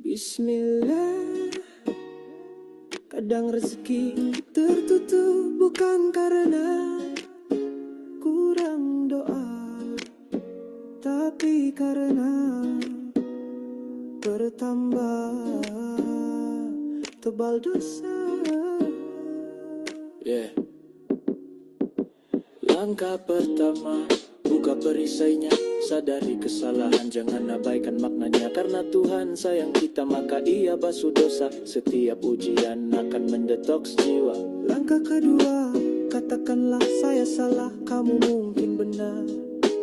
Bismillah. Kadang rezeki tertutup bukan karena kurang doa, tapi karena bertambah tebal dosa. Langkah pertama, buka perisainya, sadari kesalahan, jangan abaikan maknanya. Karena Tuhan sayang kita, maka Ia basuh dosa. Setiap ujian akan mendetoks jiwa. Langkah kedua, katakanlah saya salah, kamu mungkin benar.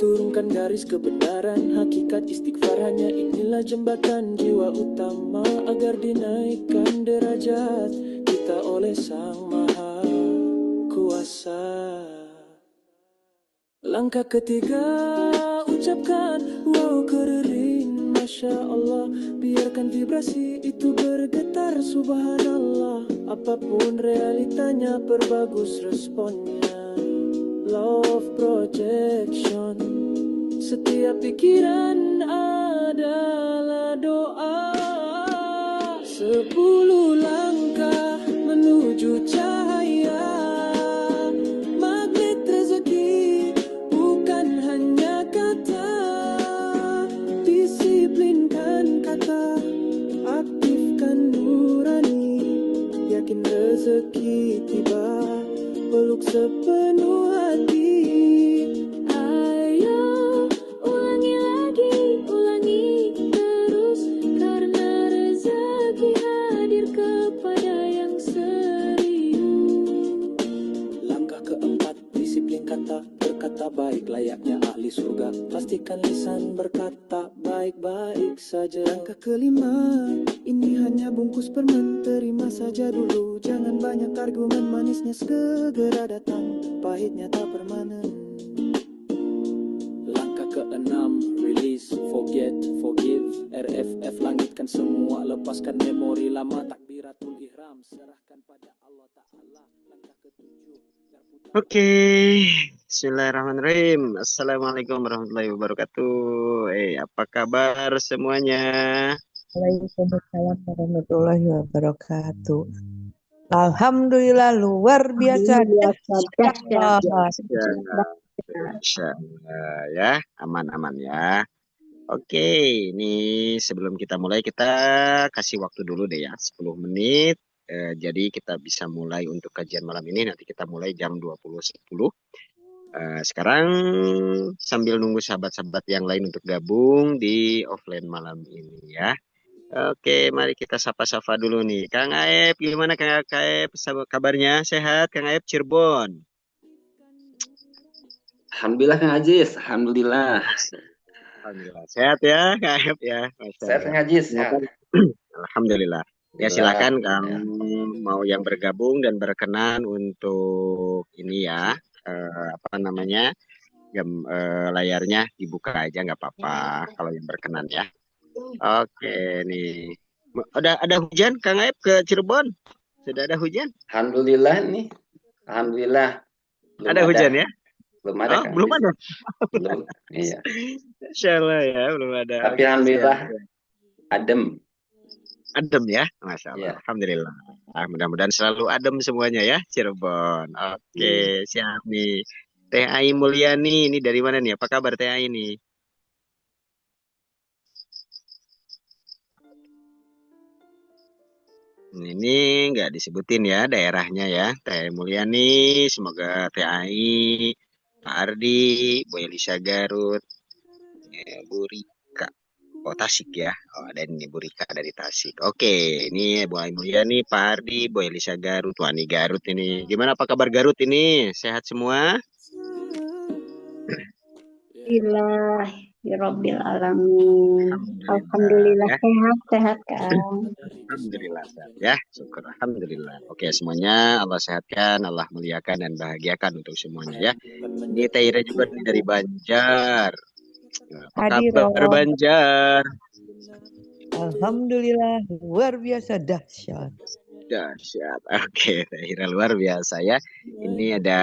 Turunkan garis kebenaran, hakikat istighfar, hanya inilah jembatan jiwa utama agar dinaikkan derajat kita oleh Sang Maha Kuasa. Langkah ketiga, ucapkan wow keren, Masya Allah. Biarkan vibrasi itu bergetar, Subhanallah. Apapun realitanya, perbagus responnya. Law of projection, setiap pikiran adalah doa. 10 langkah menuju cahaya. Magnet rezeki bukan hanya kata. Disiplinkan kata, aktifkan nurani. Yakin rezeki tiba, peluk sepenuh hati. Ayo ulangi lagi, ulangi terus, karena rezeki hadir kepada yang serius. Langkah keempat, disiplin kata, berkata baik layaknya ahli surga. Pastikan lisan berkata baik-baik saja. Langkah kelima, ini hanya bungkus permen, terima saja dulu. Jangan banyak argumen, manisnya segera datang, pahitnya tak permanen. Langkah keenam, release, forget, forgive. RFF, langitkan semua, lepaskan memori lama. Takbiratul ihram, serahkan pada Allah Ta'ala. Langkah ketujuh, Oke, Bismillahirrahmanirrahim. Assalamualaikum warahmatullahi wabarakatuh. Apa kabar semuanya? Waalaikumsalam warahmatullahi wabarakatuh. Alhamdulillah luar biasa. Insyaallah ya, aman-aman ya. Oke, ini sebelum kita mulai kita kasih waktu dulu deh ya, 10 menit. Jadi kita bisa mulai untuk kajian malam ini. Nanti kita mulai jam 20.10. Sekarang sambil nunggu sahabat-sahabat yang lain untuk gabung di offline malam ini ya. Oke, mari kita sapa-sapa dulu nih. Kang Aep, gimana Kang Aep? Kabarnya sehat, Kang Aep Cirebon? Alhamdulillah Kang Aziz, alhamdulillah. Alhamdulillah. Sehat ya Kang Aep ya? Sehat Kang Aziz, sehat. Alhamdulillah. Ya silakan kamu mau yang bergabung dan berkenan untuk ini ya, layarnya dibuka aja nggak apa-apa kalau yang berkenan ya. Oke nih. Ada hujan Kang Aep ke Cirebon? Sudah ada hujan? Alhamdulillah nih. Alhamdulillah. Ada hujan ya? Belum ada Kang. Belum ada. Belum. Iya. Insyaallah ya, belum ada. Tapi alhamdulillah adem. Adem ya, Masya Allah. Iya. Alhamdulillah. Mudah-mudahan selalu adem semuanya ya, Cirebon. Oke, siap nih. Teh Ai Mulyani, ini dari mana nih? Apa kabar Teh Ai ini? Ini nggak disebutin ya daerahnya ya. Teh Ai Mulyani, semoga Teh Ai, Pak Ardi, Bu Elisa Garut, Bu Rika. Oh, Tasik ya. Oh, ada ini Bu Rika dari Tasik. Oke, ini Bu Ai Mulyani, Pak Ardi, Bu Elisa Garut, Wani Garut ini. Gimana apa kabar Garut ini? Sehat semua? Alhamdulillah, ya Rabbil Alamin. Alhamdulillah ya. Sehat Kang. Alhamdulillah sehat ya, syukur alhamdulillah. Oke semuanya Allah sehatkan, Allah muliakan dan bahagiakan untuk semuanya ya. Ini Taira juga dari Banjar. Apa kabar Banjar? Alhamdulillah luar biasa dahsyat. Dahsyat. Oke, Taira luar biasa ya. Ini ada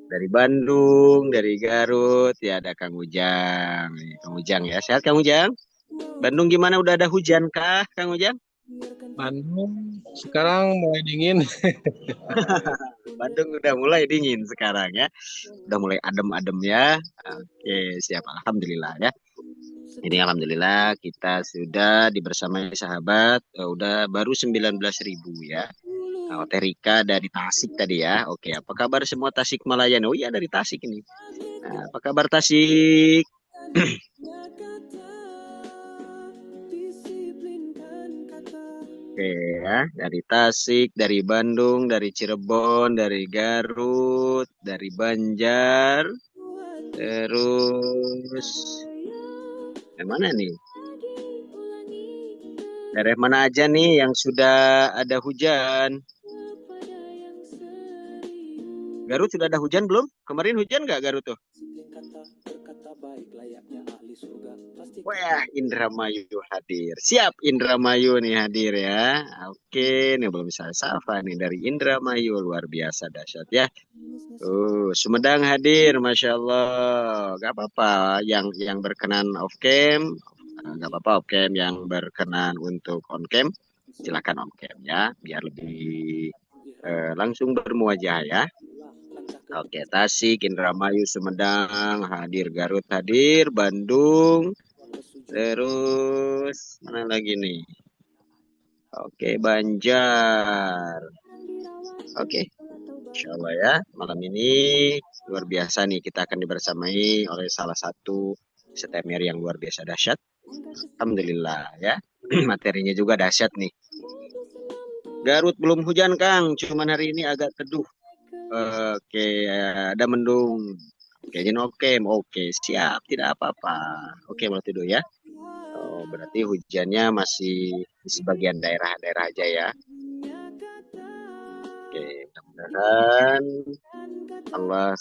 Dari Bandung, dari Garut, ya ada Kang Ujang. Nih, Kang Ujang ya, sehat Kang Ujang? Bandung gimana, udah ada hujan kah Kang Ujang? Bandung sekarang mulai dingin. Bandung udah mulai dingin sekarang ya. Udah mulai adem-adem ya. Oke, siap. Alhamdulillah ya. Ini alhamdulillah kita sudah dibersamai sahabat. Udah baru 19.000 ya. Nah, Teh Rika dari Tasik tadi ya. Oke, apa kabar semua Tasik Malaya? Oh iya, dari Tasik ini. Nah, apa kabar Tasik? Oke ya, dari Tasik, dari Bandung, dari Cirebon, dari Garut, dari Banjar, terus dari mana nih? Daerah mana aja nih yang sudah ada hujan? Garut sudah ada hujan belum? Kemarin hujan nggak Garut tuh? Wah, Indramayu hadir. Siap, Indramayu nih hadir ya. Oke, nih belum bisa sapa nih dari Indramayu. Luar biasa dahsyat ya. Sumedang hadir, Masya Allah. Gak apa-apa, yang berkenan off cam, gak apa-apa off cam. Yang berkenan untuk on cam, silakan on cam ya, biar lebih langsung bermuajah ya. Oke, Tasik, Indramayu, Sumedang hadir, Garut hadir, Bandung, terus mana lagi nih? Oke, Banjar. Oke, Insya Allah ya, malam ini luar biasa nih, kita akan dibersamai oleh salah satu setemer yang luar biasa dahsyat. Alhamdulillah ya, materinya juga dahsyat nih. Garut belum hujan Kang, cuman hari ini agak teduh. Oke, ada mendung. Oke, siap, tidak apa-apa. Oke, mau tidur ya. Berarti hujannya masih di sebagian daerah-daerah aja ya. Oke, mudah-mudahan Allah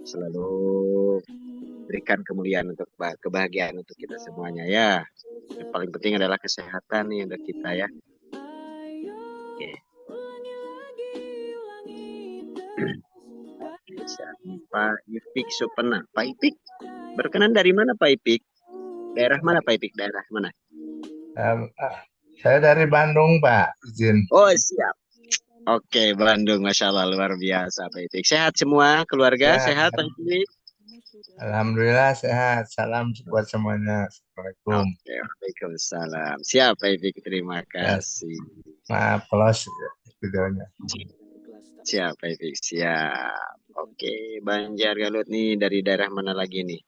selalu berikan kemuliaan untuk kebahagiaan untuk kita semuanya ya. Yang paling penting adalah kesehatan nih untuk kita ya. Oke. Pak Ipik Supena. Pak Ipik, berkenan dari mana Pak Ipik? Daerah mana Pak Ipik? Daerah mana? Saya dari Bandung, Pak. Izin. Oh, siap. Oke, Bandung. Masya Allah, luar biasa Pak Ipik. Sehat semua? Keluarga sehat Pak Ipik? Alhamdulillah sehat. Salam buat semuanya. Assalamualaikum. Oke, waalaikumsalam. Siap Pak Ipik, terima kasih. Maaf, close videonya. Siap Pak Ipik, siap. Oke, Banjar Garut nih dari daerah mana lagi nih?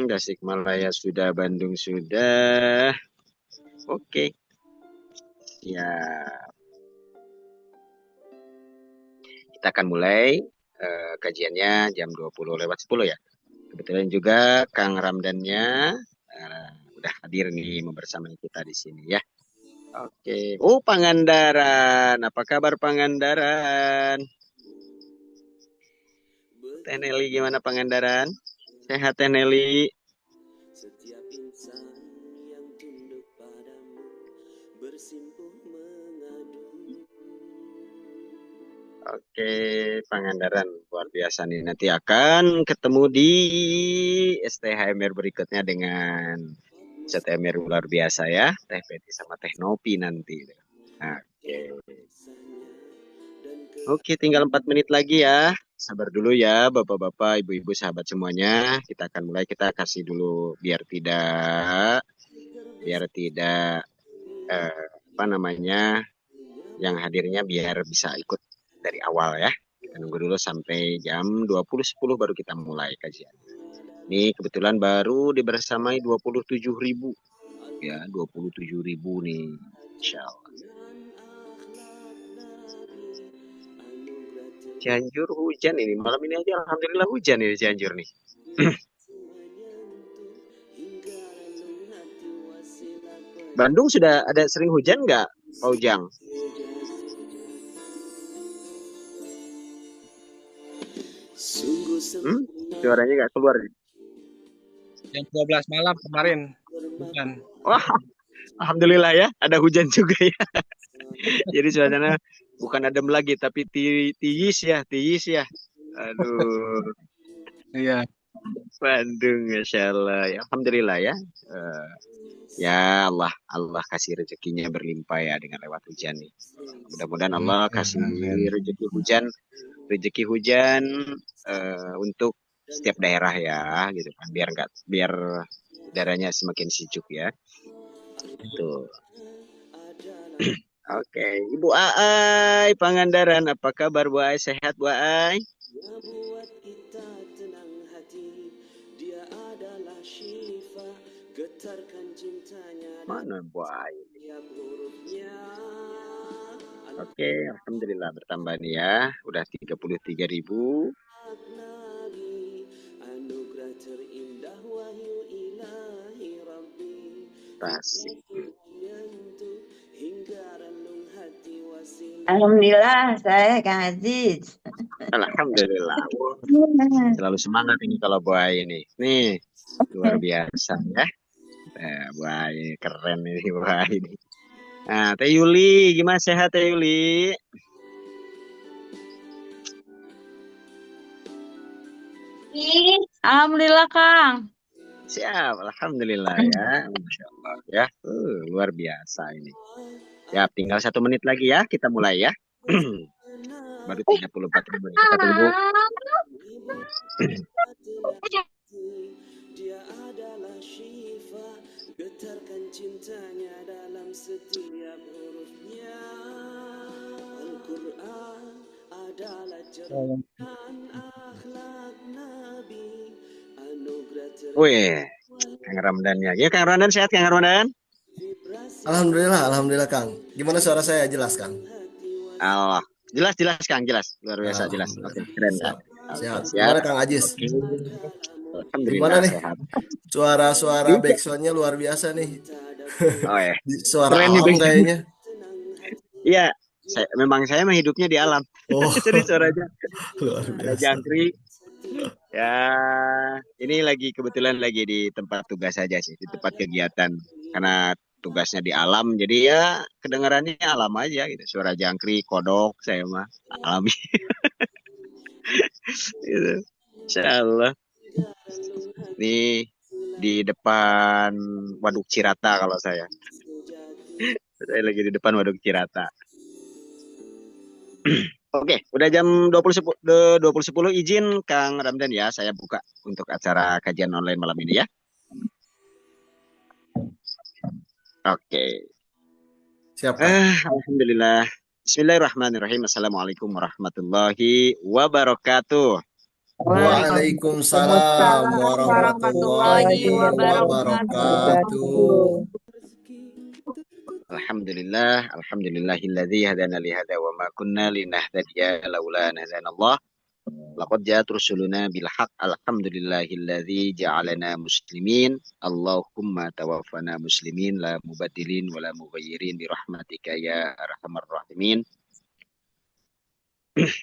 Tasikmalaya sudah, Bandung sudah. Oke. Siap. Kita akan mulai kajiannya jam 20:10 ya. Kebetulan juga Kang Ramdannya udah hadir nih membersamai kita di sini ya. Oke. Oh, Pangandaran. Apa kabar Pangandaran? Teh Nelly gimana Pangandaran? Sehat Teh Nelly? Oke, Pangandaran luar biasa nih. Nanti akan ketemu di STHMR berikutnya dengan STHMR luar biasa ya. Teh Peti sama Teh Nopi nanti. Oke, tinggal 4 menit lagi ya. Sabar dulu ya Bapak-bapak, Ibu-ibu, sahabat semuanya. Kita akan mulai, kita kasih dulu biar tidak yang hadirnya biar bisa ikut dari awal ya. Kita nunggu dulu sampai jam 20:10 baru kita mulai kajian. Ini kebetulan baru dibersamai 27.000 ya, 27.000 nih, Insya Allah. Cianjur hujan ini, malam ini aja alhamdulillah hujan ini Cianjur nih. Bandung sudah ada sering hujan nggak, Pak Ujang? Suaranya nggak keluar. Jam 12 malam kemarin hujan. Wah, alhamdulillah ya, ada hujan juga ya. Jadi suasana bukan adem lagi tapi tiis ya, tiis ya. Aduh, Iya. Bandung, Masya Allah. Ya, Alhamdulillah ya. Eh, ya Allah kasih rezekinya berlimpah ya dengan lewat hujan nih. Mudah-mudahan Allah kasih Amin. rezeki hujan untuk setiap daerah ya, gitu kan. Biar udaranya semakin sejuk ya. Itu. Oke, Ibu Aai Pangandaran, apa kabar Bu Aai? Sehat Bu Aai? Mana Bu Aai? Oke, Alhamdulillah bertambah nih ya. Udah 33.000. Tasik. Alhamdulillah, saya Kang Aziz. Alhamdulillah. Selalu semangat ini kalau Bu Aai ini. Nih, luar biasa ya. Bu Aai keren ini Bu Aai ini. Nah, Teh Yuli, gimana sehat Teh Yuli? Alhamdulillah, Kang. Siap, Alhamdulillah ya. Masya Allah ya. Luar biasa ini. Ya, tinggal 1 menit lagi ya. Kita mulai ya. Baru 34.000 nih. Kita tunggu. Dia adalah Syifa, getarkan cintanya dalam setiap hurufnya. Al-Quran adalah cerminan akhlak Nabi, anugerah Wih, Kang Ramdan ya. Ya, Kang Ramdan sehat, Kang Ramdan? Alhamdulillah Kang. Gimana suara saya, jelas Kang? Allah, jelas Kang, jelas. Luar biasa jelas. Oke, keren Kang. Siap. Siap. Gimana Kang Aziz? Oke. Alhamdulillah Gimana nih? sehat. Suara backsoundnya luar biasa nih. Oh ya. Suara Keren nih alam kayaknya. Iya, memang saya hidupnya di alam. Oh. Jadi suaranya Luar ada biasa. jangkrik. Ya, ini kebetulan lagi di tempat tugas saja sih, di tempat kegiatan. Karena tugasnya di alam, jadi ya kedengarannya alam aja gitu. Suara jangkrik, kodok, saya mah alami. Gitu. Insyaallah. Ini di depan Waduk Cirata kalau saya. Saya lagi di depan Waduk Cirata. Oke, udah jam 20.10 izin Kang Ramdan ya, saya buka untuk acara kajian online malam ini ya. Oke. Siap. Alhamdulillah. Bismillahirrahmanirrahim. Assalamualaikum warahmatullahi wabarakatuh. Waalaikumsalam warahmatullahi wabarakatuh. Alhamdulillahilladzi hadana li hadza wa ma kunna linahtadiya laula an hadanallah. Laqad ja'at rusuluna bil haqq. Alhamdulillahilladzi ja'alana muslimin. Allahumma tawaffana muslimin la mubaddilin wa la mughayyirin bi rahmatika ya arhamar rahimin.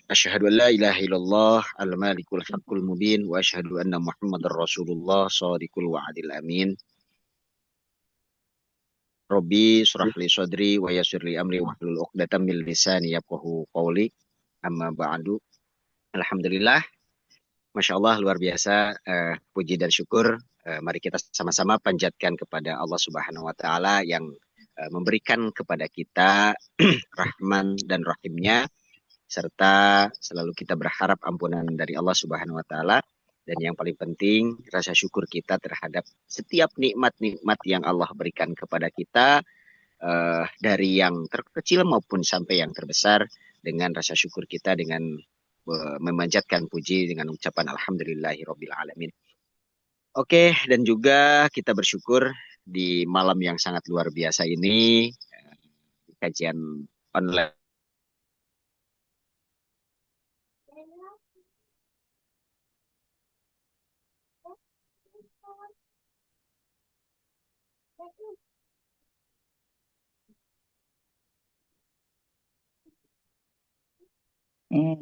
Asyhadu an la ilaha illallah al-malikul haqqul mubin wa asyhadu anna Muhammadar Rasulullah shadiqul wa'dil amin. Rabbi shrah li sadri wa yassir li amri wahlul 'uqdatam min lisani yafqahu qawli. Amma ba'du. Alhamdulillah. Masya Allah luar biasa. Puji dan syukur. Mari kita sama-sama panjatkan kepada Allah Subhanahu wa taala yang memberikan kepada kita Rahman dan Rahimnya, serta selalu kita berharap ampunan dari Allah Subhanahu wa taala. Dan yang paling penting, rasa syukur kita terhadap setiap nikmat-nikmat yang Allah berikan kepada kita, dari yang terkecil maupun sampai yang terbesar, dengan rasa syukur kita dengan memanjatkan puji dengan ucapan alhamdulillahirabbil alamin. Oke, dan juga kita bersyukur di malam yang sangat luar biasa ini, kajian online.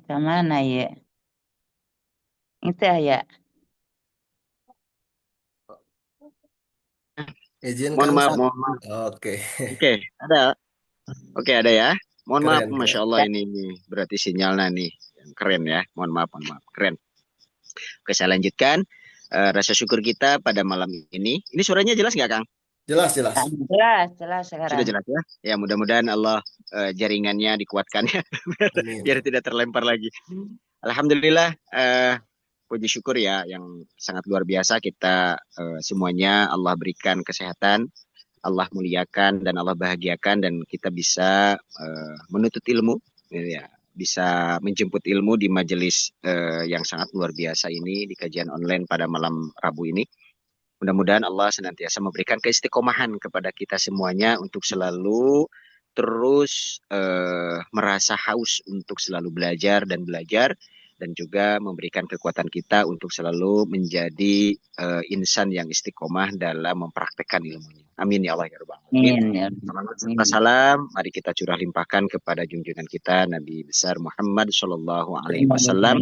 Kemana ya? Itu ya. Izin Mohon Kang. maaf. Oke. Oke, ada. Oke, ada ya. Mohon maaf, Keren, Masya keren. Allah ini berarti sinyalnya nih yang keren ya. Mohon maaf, keren. Oke, saya lanjutkan. Rasa syukur kita pada malam ini. Ini suaranya jelas nggak, Kang? Jelas, jelas. Jelas Sudah sekarang. jelas ya? Ya, mudah-mudahan Allah jaringannya dikuatkan ya, Amin. biar tidak terlempar lagi. Alhamdulillah, puji syukur ya yang sangat luar biasa kita semuanya Allah berikan kesehatan, Allah muliakan dan Allah bahagiakan dan kita bisa menuntut ilmu, ya, bisa menjemput ilmu di majelis yang sangat luar biasa ini di kajian online pada malam Rabu ini. Mudah-mudahan Allah senantiasa memberikan keistiqomahan kepada kita semuanya untuk selalu terus merasa haus untuk selalu belajar dan juga memberikan kekuatan kita untuk selalu menjadi insan yang istiqomah dalam mempraktekkan ilmunya. Amin ya Allah ya Rabbal Alamin. Salawat serta salam mari kita curah limpahkan kepada junjungan kita Nabi besar Muhammad Shallallahu Alaihi Wasallam.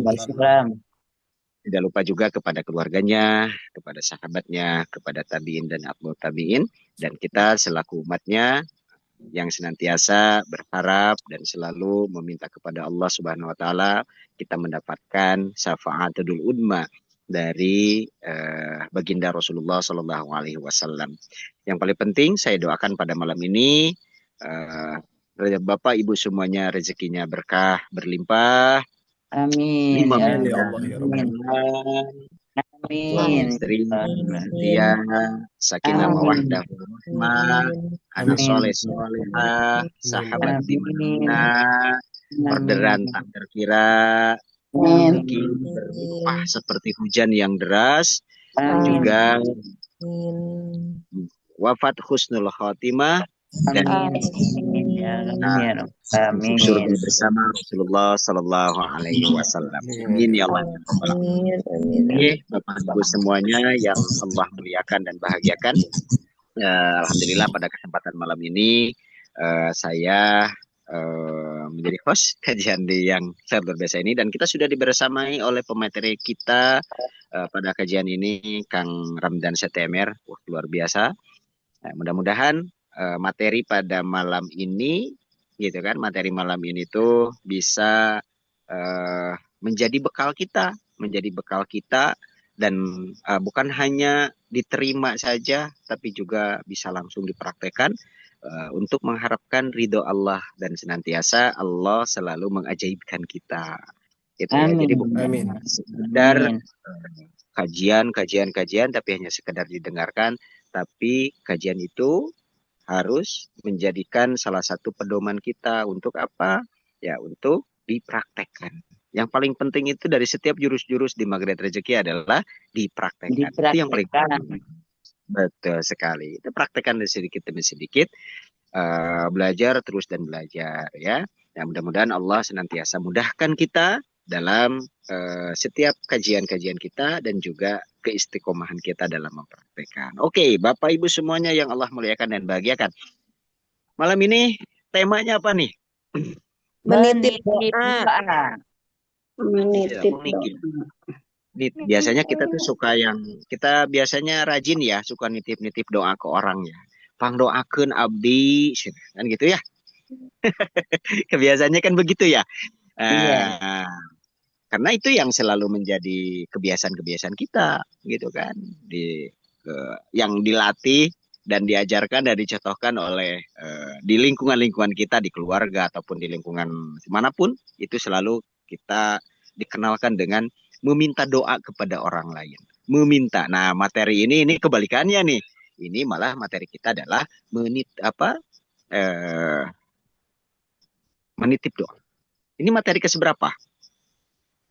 Tidak lupa juga kepada keluarganya, kepada sahabatnya, kepada tabiin dan atba'ut tabiin, dan kita selaku umatnya yang senantiasa berharap dan selalu meminta kepada Allah Subhanahu wa taala kita mendapatkan syafaatul udma dari baginda Rasulullah Shallallahu alaihi wasallam. Yang paling penting saya doakan pada malam ini Bapak Ibu semuanya rezekinya berkah berlimpah. Amin. Amin ya Allah ya Rabbal Amin. Istri dia sakinah mawaddah warahmah, anak soleh solehah, sahabat di mana orderan tak terkira, rezeki berlimpah seperti hujan yang deras, dan juga wafat husnul khotimah dan surga bersama Rasulullah Sallallahu Alaihi Wasallam. Amin ya Allah. Oke, Bapak Ibu semuanya yang Allah muliakan dan bahagiakan. Alhamdulillah pada kesempatan malam ini saya menjadi host kajian yang sangat luar biasa ini dan kita sudah dibersamai oleh pemateri kita pada kajian ini Kang Ramdan Setemer. Wah, luar biasa. Mudah-mudahan materi pada malam ini gitu kan, materi malam ini tuh bisa menjadi bekal kita dan bukan hanya diterima saja tapi juga bisa langsung dipraktekkan untuk mengharapkan ridho Allah dan senantiasa Allah selalu mengajaibkan kita gitu ya. Jadi bukan sekedar kajian tapi hanya sekedar didengarkan, tapi kajian itu harus menjadikan salah satu pedoman kita untuk apa? Ya, untuk dipraktekkan. Yang paling penting itu dari setiap jurus-jurus di Magnet Rezeki adalah dipraktekkan. Itu yang paling penting. Betul sekali. Itu praktekkan sedikit demi sedikit. Belajar terus dan belajar ya. Ya, mudah-mudahan Allah senantiasa mudahkan kita dalam setiap kajian-kajian kita dan juga keistiqomahan kita dalam mempraktekkan. Oke, Bapak Ibu semuanya yang Allah muliakan dan bahagiakan. Malam ini temanya apa nih? Menitip doa. Menitip doa. Biasanya kita tuh suka kita biasanya rajin ya, suka nitip-nitip doa ke orang ya. Pangdoakeun abdi, kan gitu ya. Kebiasaannya kan begitu ya. Karena itu yang selalu menjadi kebiasaan-kebiasaan kita, gitu kan, yang dilatih dan diajarkan dan dicontohkan oleh di lingkungan-lingkungan kita, di keluarga ataupun di lingkungan manapun, itu selalu kita dikenalkan dengan meminta doa kepada orang lain, meminta. Nah, materi ini kebalikannya nih, ini malah materi kita adalah menitip doa. Ini materi keseberapa?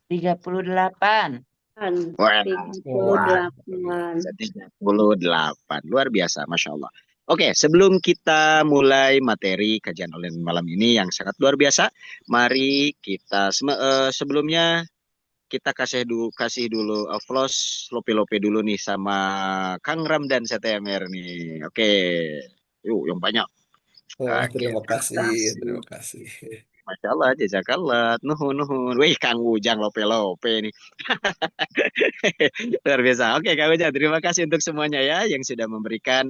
38. Wah, 38. Luar biasa, Masya Allah. Oke, sebelum kita mulai materi kajian online malam ini yang sangat luar biasa, mari kita sebelumnya kita kasih dulu applause lope-lope dulu nih sama Kang Ramdan Setemer nih. Oke, yuk yang banyak. Terima kasih. Masya Allah, jazakallah, nuhun. Wih, Kang Ujang lope-lope nih. Luar biasa. Oke, Kang Ujang, terima kasih untuk semuanya ya yang sudah memberikan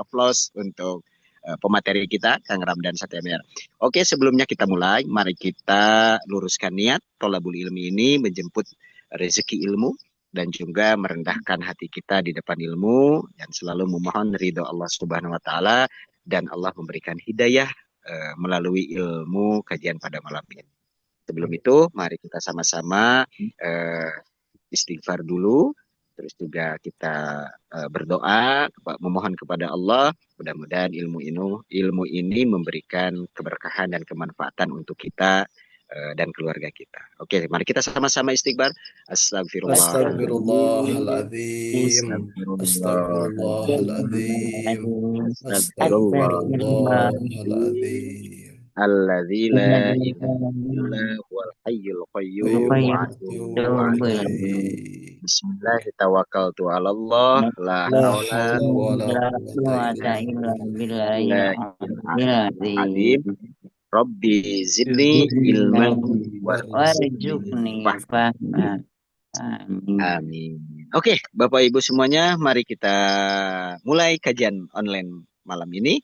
applause untuk pemateri kita, Kang Ramdan Satya. Oke, sebelumnya kita mulai, mari kita luruskan niat tolabul ilmi ini menjemput rezeki ilmu dan juga merendahkan hati kita di depan ilmu dan selalu memohon ridho Allah Subhanahu wa taala dan Allah memberikan hidayah melalui ilmu kajian pada malam ini. Sebelum itu, mari kita sama-sama istighfar dulu, terus juga kita berdoa, memohon kepada Allah, mudah-mudahan ilmu ini memberikan keberkahan dan kemanfaatan untuk kita dan keluarga kita. Oke, mari kita sama-sama istighfar. Astagfirullahaladzim. Astagfirullahaladzim. Astagfirullahaladzim. Alladzi la ilaha illa huwal hayyul qayyum Bismillah tawakkaltu 'ala Allah la haula wala quwwata illa billahil azim. Rabbi zidni ilman warzuqni fahman. Amin. Oke, Bapak Ibu semuanya, mari kita mulai kajian online malam ini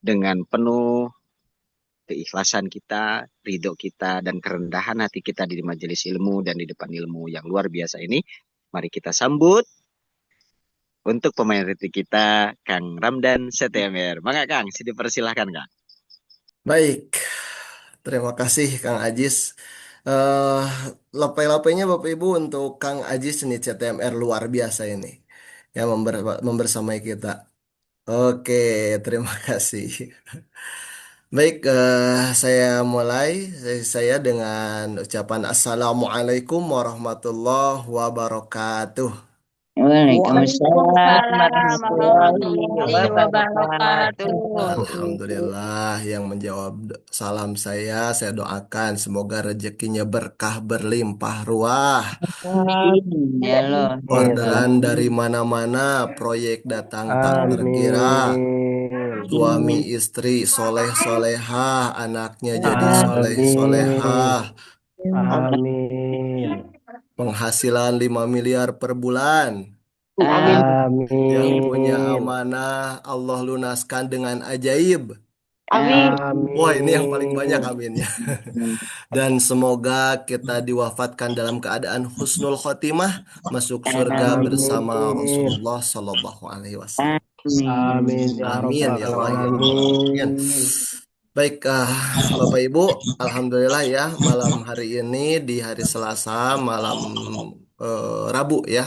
dengan penuh keikhlasan kita, ridho kita, dan kerendahan hati kita di majelis ilmu dan di depan ilmu yang luar biasa ini. Mari kita sambut untuk pemain riti kita, Kang Ramdan Satya. Maka Kang, dipersilahkan Kang. Baik, terima kasih Kang Ajis. Lapai-lapainya Bapak Ibu untuk Kang Ajis ini CTMR luar biasa ini yang membersamai kita. Oke, terima kasih. Baik, saya mulai saya dengan ucapan Assalamualaikum warahmatullahi wabarakatuh. Waalaikumsalam warahmatullahi wabarakatuh. Alhamdulillah, yang menjawab salam saya doakan semoga rezekinya berkah berlimpah ruah. Ya Allah. Orderan dari mana-mana, proyek datang tak terkira. Suami istri soleh solehah, anaknya jadi soleh solehah. Amin. Penghasilan 5 miliar per bulan. Amin. Yang punya amanah Allah lunaskan dengan ajaib. Amin. Wah, ini yang paling banyak aminnya. Dan semoga kita diwafatkan dalam keadaan husnul khotimah, masuk surga bersama Rasulullah Sallallahu Alaihi Wasallam. Amin. Amin ya Allah ya Rabbal. Baik, Bapak Ibu, alhamdulillah ya, malam hari ini di hari Selasa, malam Rabu ya.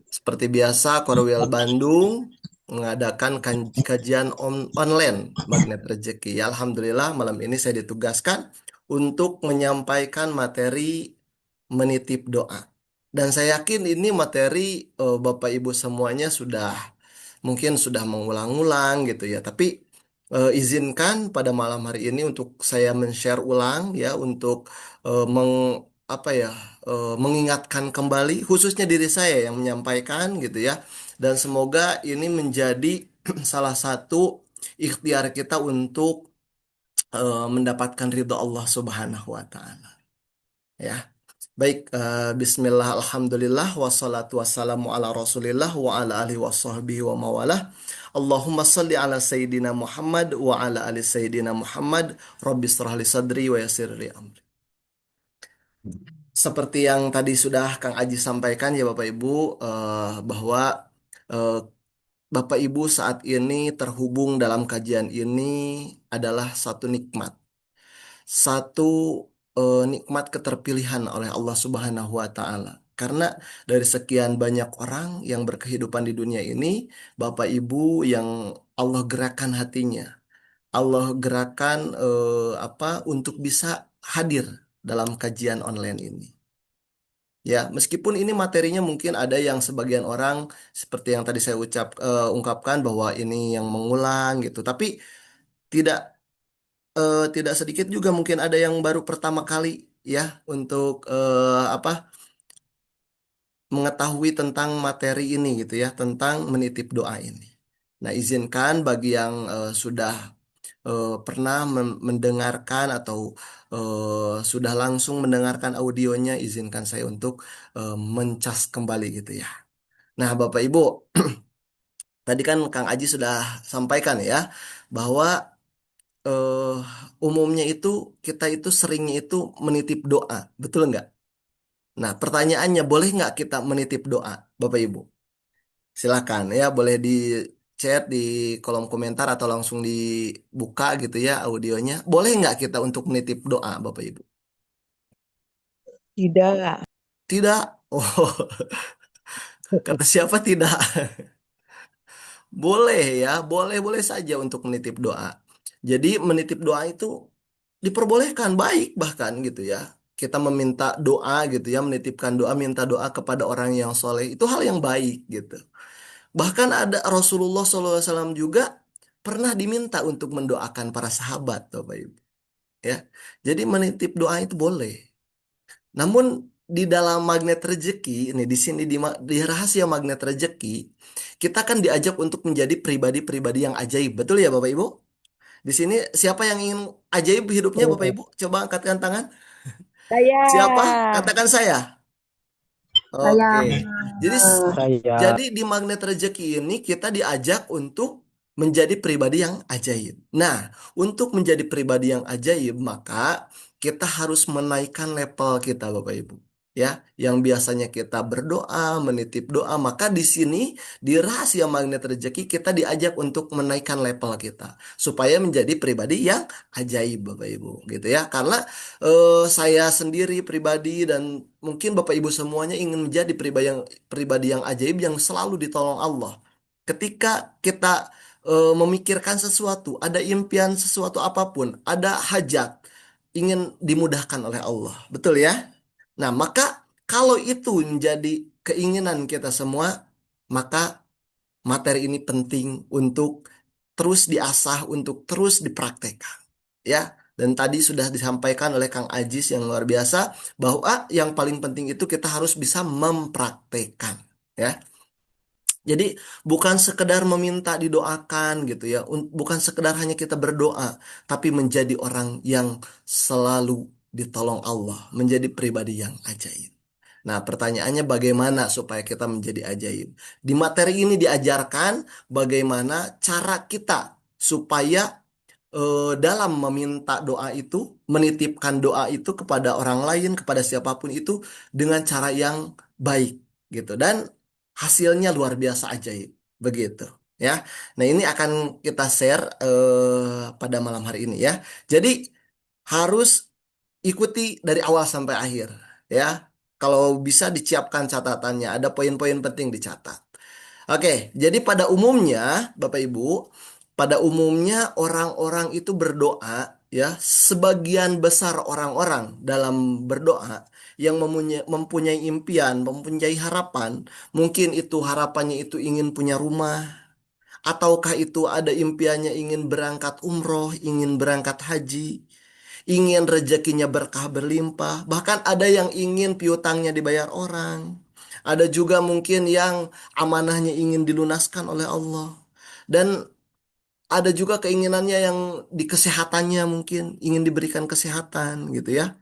Seperti biasa, Korwil Bandung mengadakan kajian online Magnet Rezeki. Ya, alhamdulillah malam ini saya ditugaskan untuk menyampaikan materi menitip doa. Dan saya yakin ini materi Bapak Ibu semuanya mungkin sudah mengulang-ulang gitu ya. Tapi izinkan pada malam hari ini untuk saya men-share ulang ya, untuk mengingatkan kembali khususnya diri saya yang menyampaikan gitu ya. Dan semoga ini menjadi salah satu ikhtiar kita untuk mendapatkan ridho Allah Subhanahu wa taala. Ya. Baik, bismillah, alhamdulillah, wassalatu wassalamu ala rasulillah wa ala alihi wassohbihi wa mawalah. Allahumma salli ala Sayyidina Muhammad wa ala ali Sayyidina Muhammad. Rabbi shrah li sadri wa yassir li amri. Seperti yang tadi sudah Kang Aji sampaikan ya Bapak Ibu, bahwa Bapak Ibu saat ini terhubung dalam kajian ini adalah satu nikmat. Satu nikmat keterpilihan oleh Allah Subhanahu wa taala. Karena dari sekian banyak orang yang berkehidupan di dunia ini, Bapak Ibu yang Allah gerakan hatinya, Allah gerakan untuk bisa hadir dalam kajian online ini. Ya, meskipun ini materinya mungkin ada yang sebagian orang seperti yang tadi saya ungkapkan bahwa ini yang mengulang gitu, tapi tidak sedikit juga mungkin ada yang baru pertama kali ya untuk mengetahui tentang materi ini gitu ya, tentang menitip doa ini. Nah, izinkan bagi yang sudah pernah mendengarkan atau sudah langsung mendengarkan audionya, izinkan saya untuk mencas kembali gitu ya. Nah, Bapak Ibu, Tadi kan Kang Aji sudah sampaikan ya bahwa eh, umumnya itu kita itu seringnya itu menitip doa, betul nggak? Nah, pertanyaannya boleh nggak kita menitip doa, Bapak Ibu? Silakan ya, boleh di chat di kolom komentar atau langsung dibuka gitu ya audionya. Boleh nggak kita untuk menitip doa, Bapak Ibu? Tidak. Tidak. Oh, kata siapa tidak? Boleh ya, boleh-boleh saja untuk menitip doa. Jadi menitip doa itu diperbolehkan, baik bahkan gitu ya. Kita meminta doa gitu ya, menitipkan doa, minta doa kepada orang yang soleh, itu hal yang baik gitu. Bahkan ada Rasulullah SAW juga pernah diminta untuk mendoakan para sahabat, Bapak Ibu. Ya, jadi menitip doa itu boleh. Namun di dalam magnet rezeki, ini di sini di rahasia magnet rezeki, kita kan diajak untuk menjadi pribadi-pribadi yang ajaib, betul ya Bapak Ibu? Di sini siapa yang ingin ajaib hidupnya Bapak Ibu? Coba angkatkan tangan. Saya. Siapa? Katakan saya. Oke. Jadi Saya. jadi di magnet rezeki ini kita diajak untuk menjadi pribadi yang ajaib. Nah, untuk menjadi pribadi yang ajaib, maka kita harus menaikkan level kita, Bapak Ibu. Ya, yang biasanya kita berdoa, menitip doa, maka di sini di rahasia magnet rezeki kita diajak untuk menaikkan level kita supaya menjadi pribadi yang ajaib, Bapak Ibu, gitu ya. Karena saya sendiri pribadi dan mungkin Bapak Ibu semuanya ingin menjadi pribadi yang ajaib yang selalu ditolong Allah. Ketika kita memikirkan sesuatu, ada impian sesuatu apapun, ada hajat, ingin dimudahkan oleh Allah. Betul ya? Nah, maka kalau itu menjadi keinginan kita semua, maka materi ini penting untuk terus diasah, untuk terus dipraktekkan. Ya, dan tadi sudah disampaikan oleh Kang Ajis yang luar biasa bahwa yang paling penting itu kita harus bisa mempraktekkan. Ya, jadi bukan sekedar meminta didoakan gitu ya, bukan sekedar hanya kita berdoa, tapi menjadi orang yang selalu ditolong Allah, menjadi pribadi yang ajaib. Nah, pertanyaannya bagaimana supaya kita menjadi ajaib? Di materi ini diajarkan bagaimana cara kita supaya dalam meminta doa itu, menitipkan doa itu kepada orang lain, kepada siapapun itu dengan cara yang baik gitu. Dan hasilnya luar biasa ajaib. Begitu ya. Nah, ini akan kita share pada malam hari ini ya. Jadi harus ikuti dari awal sampai akhir ya. Kalau bisa disiapkan catatannya, ada poin-poin penting dicatat. Oke, jadi pada umumnya, Bapak Ibu, pada umumnya orang-orang itu berdoa, ya, sebagian besar orang-orang dalam berdoa yang mempunyai impian, mempunyai harapan, mungkin itu harapannya itu ingin punya rumah, ataukah itu ada impiannya ingin berangkat umroh, ingin berangkat haji, ingin rezekinya berkah berlimpah, bahkan ada yang ingin piutangnya dibayar orang. Ada juga mungkin yang amanahnya ingin dilunaskan oleh Allah. Dan ada juga keinginannya yang di kesehatannya mungkin ingin diberikan kesehatan gitu ya.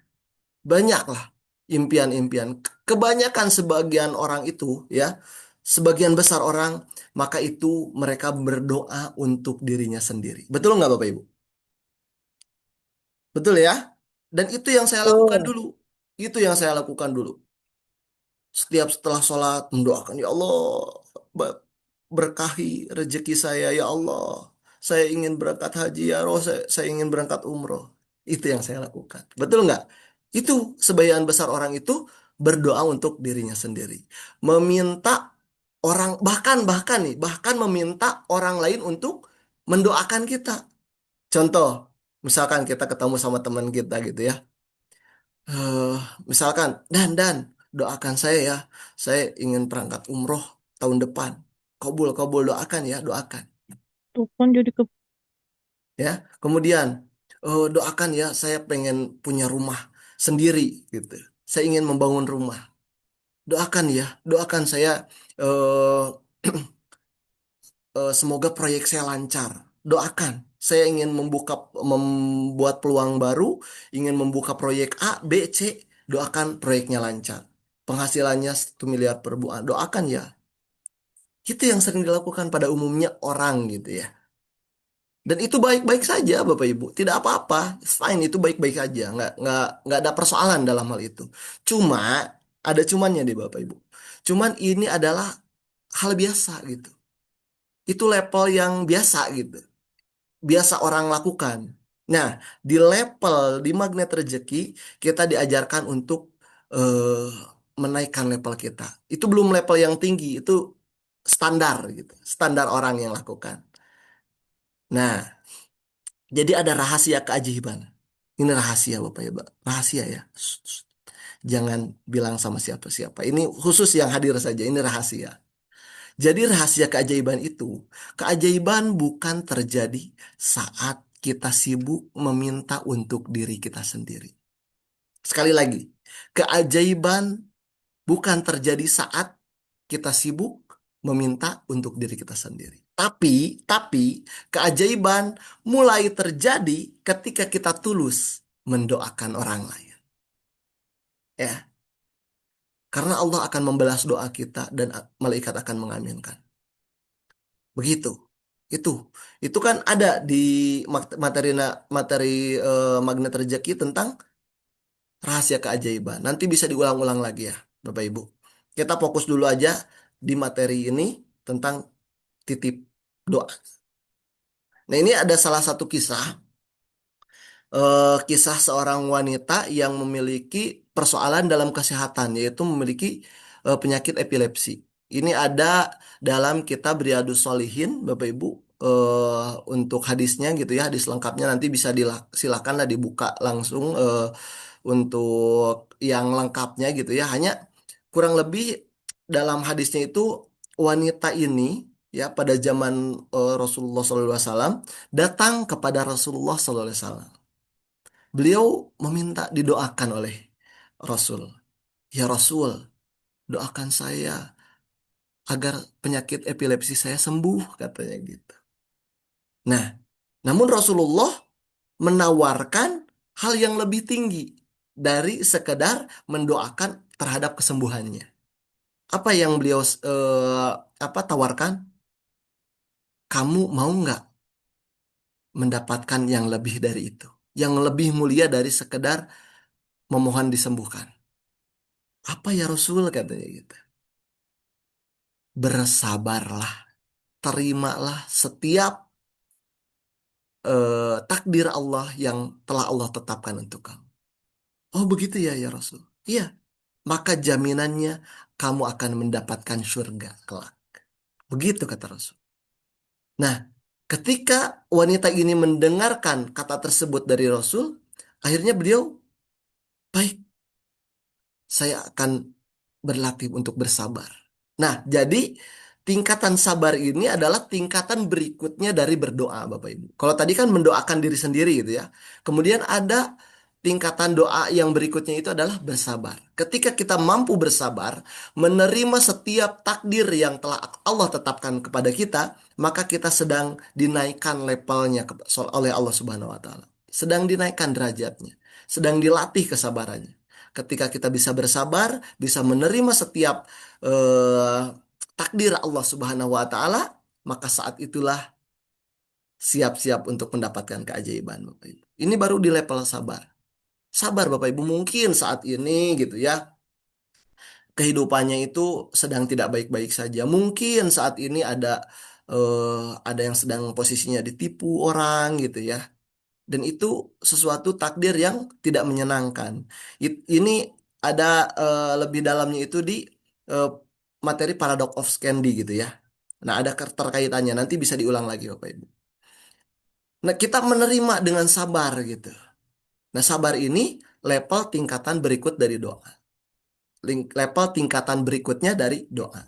Banyaklah impian-impian. Kebanyakan sebagian orang itu ya, sebagian besar orang maka itu mereka berdoa untuk dirinya sendiri. Betul nggak Bapak Ibu? Betul ya? Dan itu yang saya lakukan Betul. dulu. Itu yang saya lakukan dulu. Setiap setelah sholat mendoakan, ya Allah, berkahi rezeki saya, ya Allah. Saya ingin berangkat haji, ya Allah, saya ingin berangkat umroh. Itu yang saya lakukan. Betul nggak? Itu sebagian besar orang itu berdoa untuk dirinya sendiri. Meminta orang, bahkan nih, bahkan meminta orang lain untuk mendoakan kita. Contoh, misalkan kita ketemu sama teman kita gitu ya. eh Misalkan, dan doakan saya ya, saya ingin berangkat umroh tahun depan. Kabul, kabul, doakan ya, doakan. Tuh kan jadi ke Ya, kemudian doakan ya, saya pengen punya rumah sendiri gitu. Saya ingin membangun rumah. Doakan ya, doakan saya eh semoga proyek saya lancar. Doakan. Saya ingin membuat peluang baru, ingin membuka proyek A, B, C. Doakan proyeknya lancar. Penghasilannya 1 miliar per bulan. Doakan ya. Itu yang sering dilakukan pada umumnya orang gitu ya. Dan itu baik-baik saja Bapak Ibu, tidak apa-apa, fine itu baik-baik aja, nggak ada persoalan dalam hal itu. Cuma ada cumannya deh Bapak Ibu. Cuman ini adalah hal biasa gitu. Itu level yang biasa gitu, biasa orang lakukan. Nah, di level di magnet rezeki kita diajarkan untuk eh, menaikkan level kita. Itu belum level yang tinggi, itu standar gitu, standar orang yang lakukan. Nah, jadi ada rahasia keajaiban. Ini rahasia Bapak ya, Pak. Rahasia ya. Shh, shh. Jangan bilang sama siapa-siapa. Ini khusus yang hadir saja, ini rahasia. Jadi rahasia keajaiban itu, keajaiban bukan terjadi saat kita sibuk meminta untuk diri kita sendiri. Sekali lagi, keajaiban bukan terjadi saat kita sibuk meminta untuk diri kita sendiri. Tapi keajaiban mulai terjadi ketika kita tulus mendoakan orang lain. Ya, karena Allah akan membalas doa kita dan malaikat akan mengaminkan. Begitu. Itu. Itu kan ada di materi magnet rezeki tentang rahasia keajaiban. Nanti bisa diulang-ulang lagi ya, Bapak Ibu. Kita fokus dulu aja di materi ini tentang titip doa. Nah, ini ada salah satu kisah seorang wanita yang memiliki persoalan dalam kesehatan, yaitu memiliki penyakit epilepsi. Ini ada dalam kitab Riyadus Shalihin, Bapak Ibu. Untuk hadisnya gitu ya, hadis lengkapnya nanti bisa silakanlah dibuka langsung untuk yang lengkapnya gitu ya. Hanya kurang lebih dalam hadisnya itu wanita ini ya pada zaman Rasulullah SAW datang kepada Rasulullah SAW. Beliau meminta didoakan oleh Rasul. Ya Rasul, doakan saya agar penyakit epilepsi saya sembuh, katanya gitu. Nah, namun Rasulullah menawarkan hal yang lebih tinggi dari sekedar mendoakan terhadap kesembuhannya. Apa yang beliau tawarkan? Kamu mau nggak mendapatkan yang lebih dari itu? Yang lebih mulia dari sekedar memohon disembuhkan. Apa ya Rasul, katanya gitu. Bersabarlah, terimalah setiap takdir Allah yang telah Allah tetapkan untuk kamu. Oh begitu ya ya Rasul. Iya, maka jaminannya kamu akan mendapatkan surga kelak. Begitu kata Rasul. Nah, ketika wanita ini mendengarkan kata tersebut dari Rasul, akhirnya beliau, baik, saya akan berlatih untuk bersabar. Nah, jadi tingkatan sabar ini adalah tingkatan berikutnya dari berdoa, Bapak Ibu. Kalau tadi kan mendoakan diri sendiri gitu ya. Kemudian ada tingkatan doa yang berikutnya itu adalah bersabar. Ketika kita mampu bersabar, menerima setiap takdir yang telah Allah tetapkan kepada kita, maka kita sedang dinaikkan levelnya oleh Allah Subhanahu wa taala. Sedang dinaikkan derajatnya, sedang dilatih kesabarannya. Ketika kita bisa bersabar, bisa menerima setiap eh, takdir Allah Subhanahu wa taala, maka saat itulah siap-siap untuk mendapatkan keajaiban, Bapak Ibu. Ini baru di level sabar. Sabar Bapak Ibu, mungkin saat ini gitu ya, kehidupannya itu sedang tidak baik-baik saja. Mungkin saat ini ada yang sedang posisinya ditipu orang gitu ya. Dan itu sesuatu takdir yang tidak menyenangkan. Ini ada lebih dalamnya itu di eh, materi paradox of Scandi gitu ya. Nah, ada keterkaitannya. Nanti bisa diulang lagi Bapak Ibu. Nah, kita menerima dengan sabar gitu. Nah, sabar ini level tingkatan berikut dari doa. Level tingkatan berikutnya dari doa.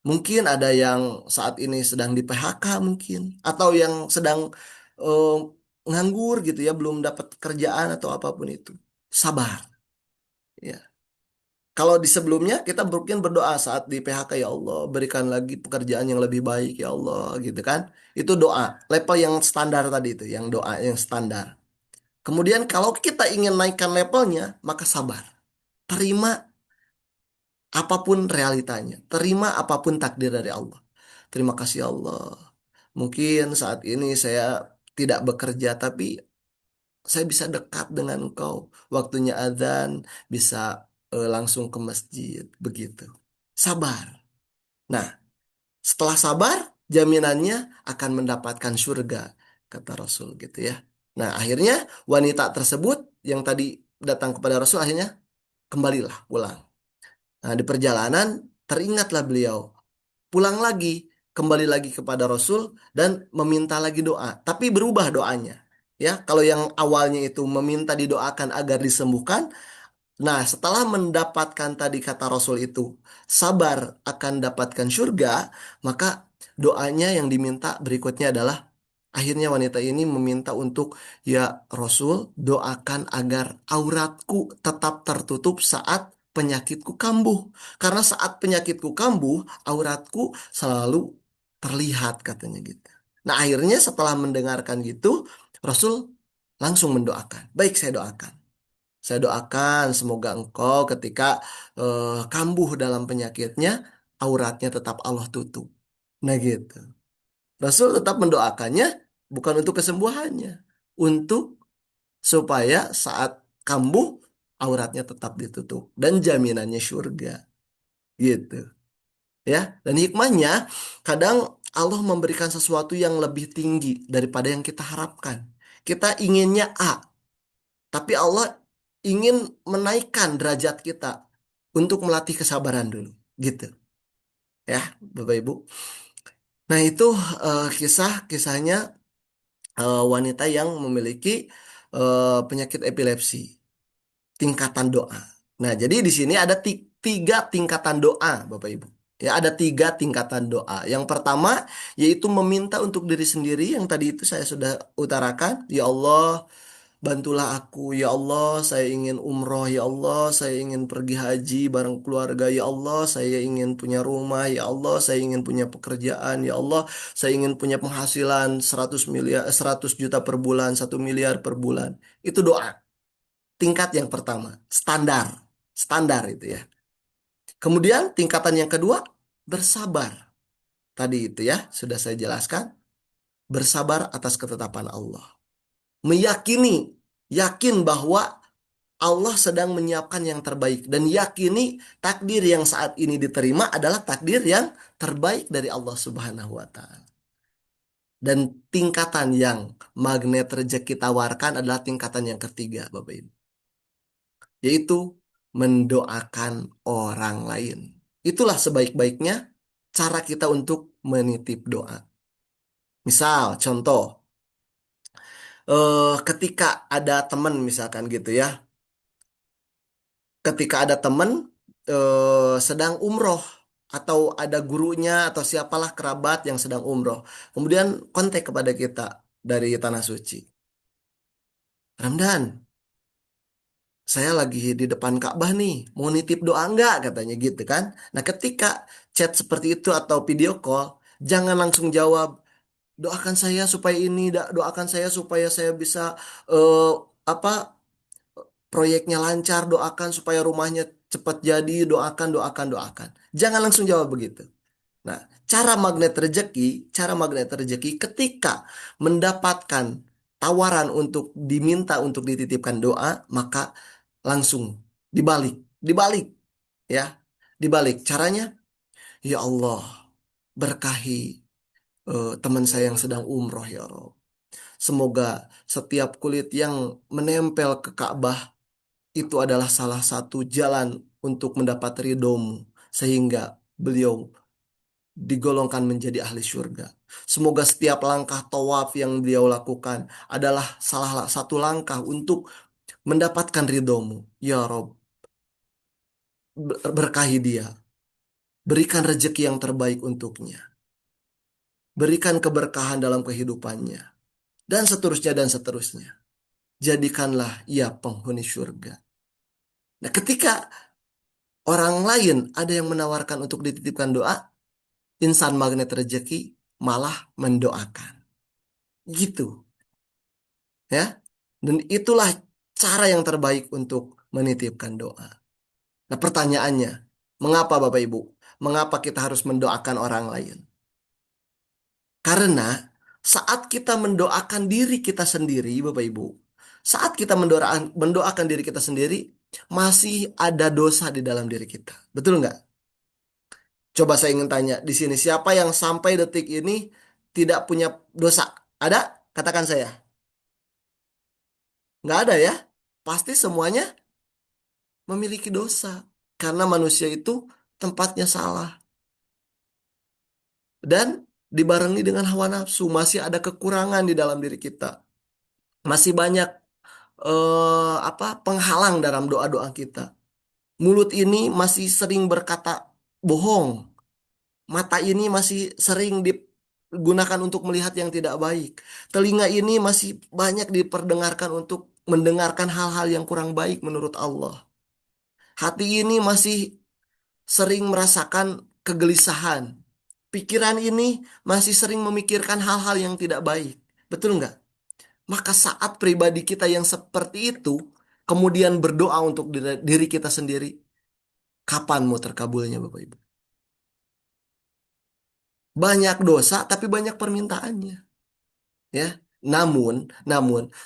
Mungkin ada yang saat ini sedang di PHK mungkin. Atau yang sedang eh, nganggur gitu ya. Belum dapat kerjaan atau apapun itu. Sabar. Ya. Kalau di sebelumnya kita mungkin berdoa saat di PHK, ya Allah berikan lagi pekerjaan yang lebih baik ya Allah gitu kan. Itu doa. Level yang standar tadi itu. Yang doa yang standar. Kemudian kalau kita ingin naikkan levelnya, maka sabar. Terima apapun realitanya. Terima apapun takdir dari Allah. Terima kasih Allah. Mungkin saat ini saya tidak bekerja, tapi saya bisa dekat dengan Engkau. Waktunya azan, bisa langsung ke masjid. Begitu. Sabar. Nah, setelah sabar, jaminannya akan mendapatkan surga, kata Rasul gitu ya. Nah, akhirnya wanita tersebut yang tadi datang kepada Rasul akhirnya kembalilah pulang. Nah, di perjalanan teringatlah beliau, pulang lagi, kembali lagi kepada Rasul dan meminta lagi doa, tapi berubah doanya. Ya, kalau yang awalnya itu meminta didoakan agar disembuhkan, nah, setelah mendapatkan tadi kata Rasul itu, sabar akan dapatkan surga, maka doanya yang diminta berikutnya adalah, akhirnya wanita ini meminta untuk, ya Rasul, doakan agar auratku tetap tertutup saat penyakitku kambuh. Karena saat penyakitku kambuh, auratku selalu terlihat katanya gitu. Nah, akhirnya setelah mendengarkan gitu, Rasul langsung mendoakan. Baik, saya doakan. Saya doakan semoga engkau ketika kambuh dalam penyakitnya, auratnya tetap Allah tutup. Nah gitu. Rasul tetap mendoakannya bukan untuk kesembuhannya, untuk supaya saat kambuh auratnya tetap ditutup dan jaminannya surga. Gitu. Ya, dan hikmahnya kadang Allah memberikan sesuatu yang lebih tinggi daripada yang kita harapkan. Kita inginnya A, tapi Allah ingin menaikkan derajat kita untuk melatih kesabaran dulu. Gitu. Ya, Bapak Ibu. Nah, itu kisah-kisahnya wanita yang memiliki penyakit epilepsi, tingkatan doa. Nah, jadi di sini ada tiga tingkatan doa, Bapak Ibu. Ya, ada tiga tingkatan doa. Yang pertama yaitu meminta untuk diri sendiri, yang tadi itu saya sudah utarakan. Ya Allah, bantulah aku, ya Allah, saya ingin umroh, ya Allah, saya ingin pergi haji bareng keluarga, ya Allah, saya ingin punya rumah, ya Allah, saya ingin punya pekerjaan, ya Allah, saya ingin punya penghasilan 100 miliar, 100 juta per bulan, 1 miliar per bulan. Itu doa. Tingkat yang pertama, standar. Standar itu ya. Kemudian tingkatan yang kedua, bersabar. Tadi itu ya, sudah saya jelaskan. Bersabar atas ketetapan Allah. Meyakini, yakin bahwa Allah sedang menyiapkan yang terbaik dan yakini takdir yang saat ini diterima adalah takdir yang terbaik dari Allah Subhanahu wa taala. Dan tingkatan yang magnet rezeki tawarkan adalah tingkatan yang ketiga, Bapak Ibu. Yaitu mendoakan orang lain. Itulah sebaik-baiknya cara kita untuk menitip doa. Misal, contoh, ketika ada teman misalkan gitu ya, ketika ada teman sedang umroh atau ada gurunya atau siapalah kerabat yang sedang umroh, kemudian kontak kepada kita dari Tanah Suci. Ramdan, saya lagi di depan Ka'bah nih, mau nitip doa enggak katanya gitu kan. Nah, ketika chat seperti itu atau video call, jangan langsung jawab, doakan saya supaya ini, doakan saya supaya saya bisa eh, apa proyeknya lancar, doakan supaya rumahnya cepat jadi, doakan, doakan, doakan. Jangan langsung jawab begitu. Nah, cara magnet rezeki ketika mendapatkan tawaran untuk diminta untuk dititipkan doa, maka langsung dibalik, dibalik, ya, dibalik. Caranya, ya Allah, berkahi teman saya yang sedang umroh ya Rob. Semoga setiap kulit yang menempel ke Ka'bah itu adalah salah satu jalan untuk mendapat ridhomu sehingga beliau digolongkan menjadi ahli surga. Semoga setiap langkah tawaf yang beliau lakukan adalah salah satu langkah untuk mendapatkan ridhomu. Ya Rob, berkahi dia. Berikan rezeki yang terbaik untuknya. Berikan keberkahan dalam kehidupannya. Dan seterusnya dan seterusnya. Jadikanlah ia penghuni surga. Nah, ketika orang lain ada yang menawarkan untuk dititipkan doa, insan magnet rezeki malah mendoakan. Gitu. Ya. Dan itulah cara yang terbaik untuk menitipkan doa. Nah, pertanyaannya, Mengapa Bapak Ibu? Mengapa kita harus mendoakan orang lain? Karena saat kita mendoakan diri kita sendiri, Bapak Ibu, saat kita mendoakan diri kita sendiri, masih ada dosa di dalam diri kita. Betul nggak? Coba saya ingin tanya di sini, siapa yang sampai detik ini tidak punya dosa? Ada? Katakan saya. Nggak ada ya? Pasti semuanya memiliki dosa. Karena manusia itu tempatnya salah. Dan dibarengi dengan hawa nafsu, masih ada kekurangan di dalam diri kita. Masih banyak penghalang dalam doa-doa kita. Mulut ini masih sering berkata bohong. Mata ini masih sering digunakan untuk melihat yang tidak baik. Telinga ini masih banyak diperdengarkan untuk mendengarkan hal-hal yang kurang baik menurut Allah. Hati ini masih sering merasakan kegelisahan. Pikiran ini masih sering memikirkan hal-hal yang tidak baik. Betul nggak? Maka saat pribadi kita yang seperti itu, kemudian berdoa untuk diri kita sendiri, kapan mau terkabulnya Bapak Ibu? Banyak dosa tapi banyak permintaannya. Ya. Namun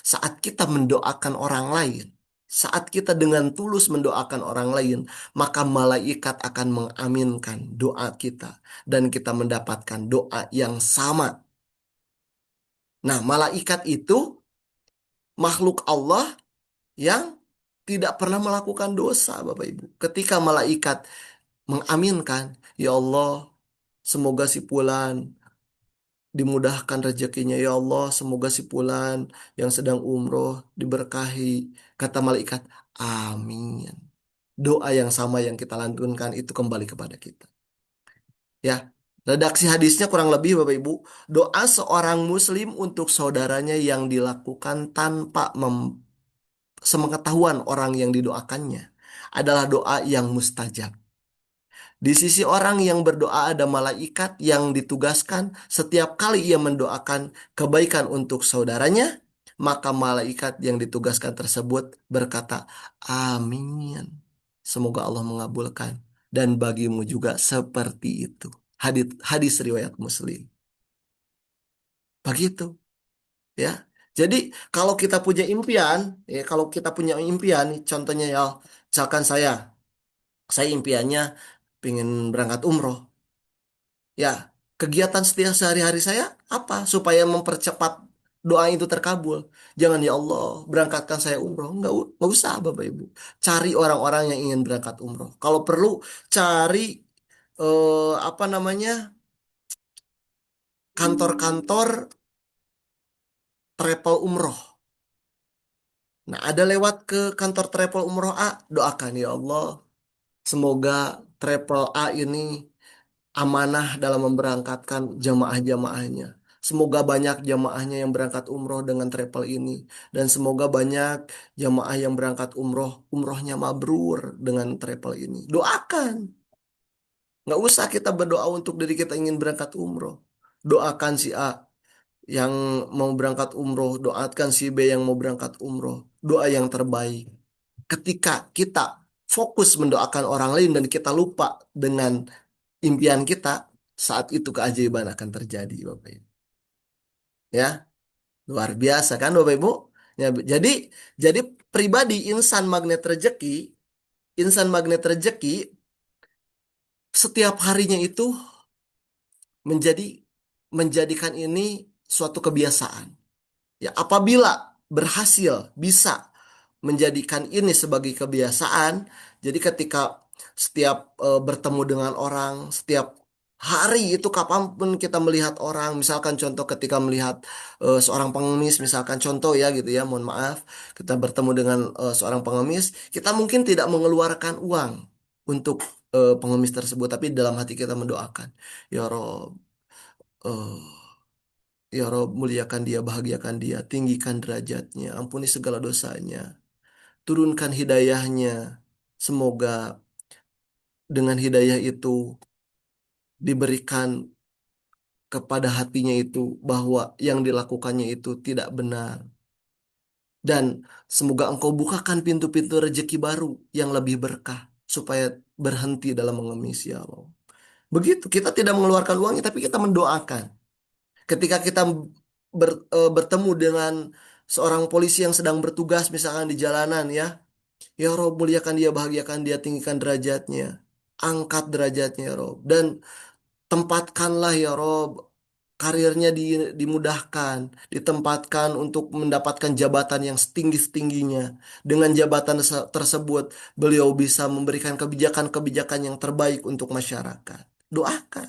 saat kita mendoakan orang lain, saat kita dengan tulus mendoakan orang lain, maka malaikat akan mengaminkan doa kita dan kita mendapatkan doa yang sama. Nah, malaikat itu makhluk Allah yang tidak pernah melakukan dosa, Bapak Ibu. Ketika malaikat mengaminkan, ya Allah, semoga si fulan dimudahkan rezekinya, ya Allah, semoga si fulan yang sedang umroh diberkahi. Kata malaikat, amin. Doa yang sama yang kita lantunkan itu kembali kepada kita. Ya, redaksi hadisnya kurang lebih Bapak Ibu, doa seorang muslim untuk saudaranya yang dilakukan tanpa semengetahuan orang yang didoakannya adalah doa yang mustajab. Di sisi orang yang berdoa ada malaikat yang ditugaskan setiap kali ia mendoakan kebaikan untuk saudaranya, maka malaikat yang ditugaskan tersebut berkata, amin. Semoga Allah mengabulkan. Dan bagimu juga seperti itu. Hadis riwayat Muslim. Begitu, ya. Jadi kalau kita punya impian, kalau kita punya impian, contohnya ya, misalkan saya impiannya pengen berangkat umroh. Ya, kegiatan setiap sehari-hari saya apa? Supaya mempercepat doa itu terkabul. Jangan ya Allah, berangkatkan saya umroh. Nggak usah Bapak Ibu. Cari orang-orang yang ingin berangkat umroh. Kalau perlu, cari apa namanya, kantor-kantor travel umroh. Nah, ada lewat ke kantor travel umroh A, doakan ya Allah. Semoga travel A ini amanah dalam memberangkatkan jamaah-jamaahnya. Semoga banyak jamaahnya yang berangkat umroh dengan travel ini. Dan semoga banyak jamaah yang berangkat umrohnya mabrur dengan travel ini. Doakan. Nggak usah kita berdoa untuk diri kita ingin berangkat umroh. Doakan si A yang mau berangkat umroh. Doakan si B yang mau berangkat umroh. Doa yang terbaik. Ketika kita fokus mendoakan orang lain dan kita lupa dengan impian kita, saat itu keajaiban akan terjadi, Bapak Ibu. Ya, luar biasa kan, Bapak Ibu? Ya, jadi pribadi insan magnet rezeki setiap harinya itu menjadikan ini suatu kebiasaan. Ya, apabila berhasil bisa menjadikan ini sebagai kebiasaan, jadi ketika setiap bertemu dengan orang, setiap hari itu kapanpun kita melihat orang, misalkan contoh ketika melihat seorang pengemis, misalkan contoh ya gitu ya, mohon maaf, kita bertemu dengan seorang pengemis, kita mungkin tidak mengeluarkan uang untuk pengemis tersebut, tapi dalam hati kita mendoakan, ya Rob, eh, ya Rob, muliakan dia, bahagiakan dia, tinggikan derajatnya, ampuni segala dosanya, turunkan hidayahnya. Semoga dengan hidayah itu diberikan kepada hatinya itu bahwa yang dilakukannya itu tidak benar. Dan semoga engkau bukakan pintu-pintu rezeki baru yang lebih berkah supaya berhenti dalam mengemis ya Allah. Begitu, kita tidak mengeluarkan uangnya, tapi kita mendoakan. Ketika kita bertemu dengan seorang polisi yang sedang bertugas misalkan di jalanan ya Rob, muliakan dia, bahagiakan dia, tinggikan derajatnya, angkat derajatnya ya Rob, dan tempatkanlah ya Rob karirnya dimudahkan, ditempatkan untuk mendapatkan jabatan yang setinggi-tingginya. Dengan jabatan tersebut, beliau bisa memberikan kebijakan-kebijakan yang terbaik untuk masyarakat. Doakan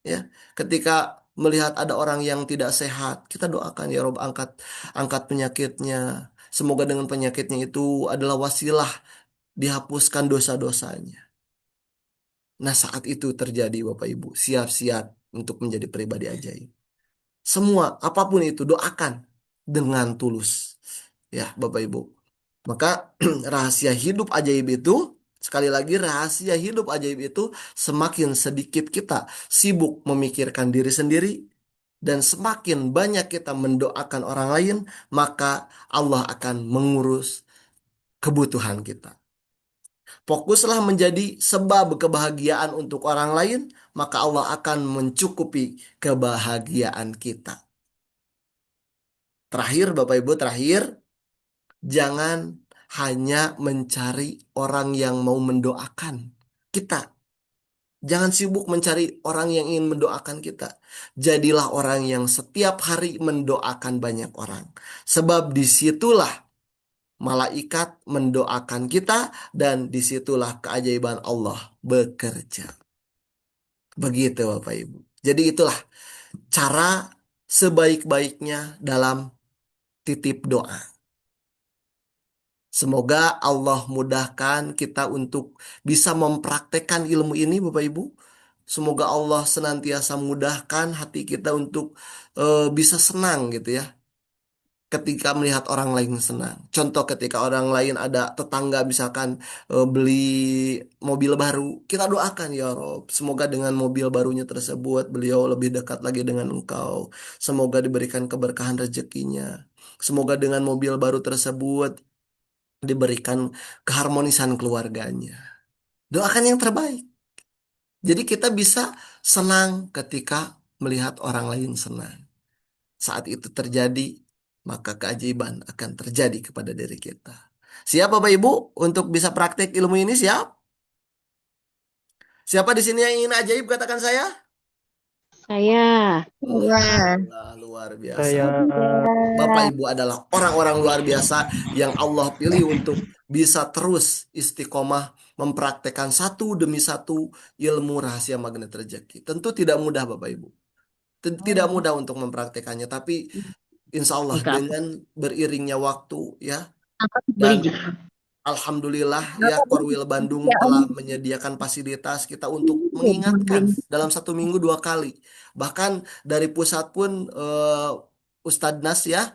ya. Ketika melihat ada orang yang tidak sehat, kita doakan ya Rob, angkat angkat penyakitnya. Semoga dengan penyakitnya itu adalah wasilah dihapuskan dosa-dosanya. Nah, saat itu terjadi Bapak Ibu, siap-siap untuk menjadi pribadi ajaib. Semua, apapun itu, doakan dengan tulus. Ya, Bapak Ibu. Maka rahasia hidup ajaib itu, sekali lagi rahasia hidup ajaib itu, semakin sedikit kita sibuk memikirkan diri sendiri, dan semakin banyak kita mendoakan orang lain, maka Allah akan mengurus kebutuhan kita. Fokuslah menjadi sebab kebahagiaan untuk orang lain, maka Allah akan mencukupi kebahagiaan kita. Terakhir, Bapak Ibu, jangan hanya mencari orang yang mau mendoakan kita. Jangan sibuk mencari orang yang ingin mendoakan kita. Jadilah orang yang setiap hari mendoakan banyak orang. Sebab disitulah malaikat mendoakan kita, dan disitulah keajaiban Allah bekerja. Begitu Bapak Ibu. Jadi itulah cara sebaik-baiknya dalam titip doa. Semoga Allah mudahkan kita untuk bisa mempraktekkan ilmu ini Bapak Ibu. Semoga Allah senantiasa mudahkan hati kita untuk bisa senang gitu ya, ketika melihat orang lain senang. Contoh, ketika orang lain, ada tetangga misalkan beli mobil baru, kita doakan ya Rob, semoga dengan mobil barunya tersebut beliau lebih dekat lagi dengan Engkau. Semoga diberikan keberkahan rezekinya. Semoga dengan mobil baru tersebut diberikan keharmonisan keluarganya. Doakan yang terbaik. Jadi kita bisa senang ketika melihat orang lain senang. Saat itu terjadi, maka keajaiban akan terjadi kepada diri kita. Siap Bapak Ibu untuk bisa praktek ilmu ini? Siap? Siapa di sini yang ingin ajaib, katakan saya? Saya. Alhamdulillah, luar biasa. Saya. Bapak Ibu adalah orang-orang luar biasa yang Allah pilih untuk bisa terus istiqomah mempraktekkan satu demi satu ilmu rahasia magnet rezeki. Tentu tidak mudah Bapak Ibu. Tidak mudah untuk mempraktekannya, tapi insya Allah dengan beriringnya waktu ya, dan Alhamdulillah ya, Korwil Bandung telah menyediakan fasilitas kita untuk mengingatkan dalam 1 minggu 2 kali. Bahkan dari pusat pun Ustadz Nas ya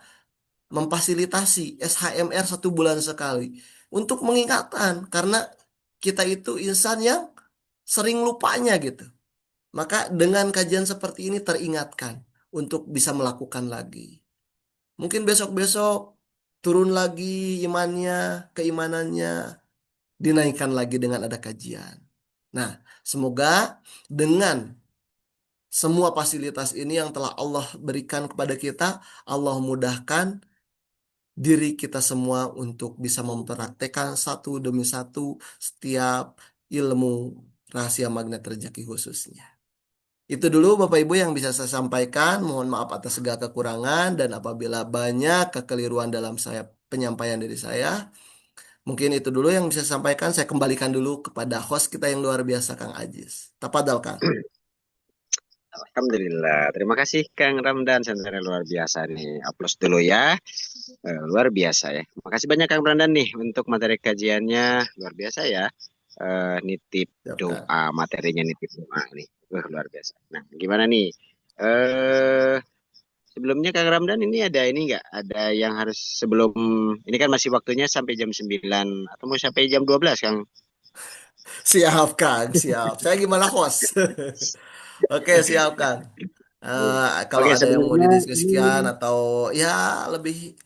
memfasilitasi SHMR 1 bulan sekali untuk mengingatkan, karena kita itu insan yang sering lupanya gitu. Maka dengan kajian seperti ini teringatkan untuk bisa melakukan lagi. Mungkin besok-besok turun lagi imannya, keimanannya dinaikkan lagi dengan ada kajian. Nah, semoga dengan semua fasilitas ini yang telah Allah berikan kepada kita, Allah mudahkan diri kita semua untuk bisa mempraktekkan satu demi satu setiap ilmu rahasia magnet rezeki khususnya. Itu dulu Bapak Ibu yang bisa saya sampaikan. Mohon maaf atas segala kekurangan, dan apabila banyak kekeliruan dalam penyampaian dari saya. Mungkin itu dulu yang bisa saya sampaikan. Saya kembalikan dulu kepada host kita yang luar biasa, Kang Ajis. Tafadhol, Kang. Alhamdulillah. Terima kasih Kang Ramdan, sangat luar biasa nih. Aplaus dulu ya. Luar biasa ya. Makasih banyak Kang Ramdan nih untuk materi kajiannya, luar biasa ya. Nitip doa, materinya nitip doa nih. Luar biasa. Nah, gimana nih? Sebelumnya Kang Ramdan, ini nggak? Ada yang harus sebelum, ini kan masih waktunya sampai jam 9 atau mau sampai jam 12 Kang? Siap Kang, siap. Saya gimana host? Oke, siap Kang. Kalau ada yang mau didiskusikan atau ya lebih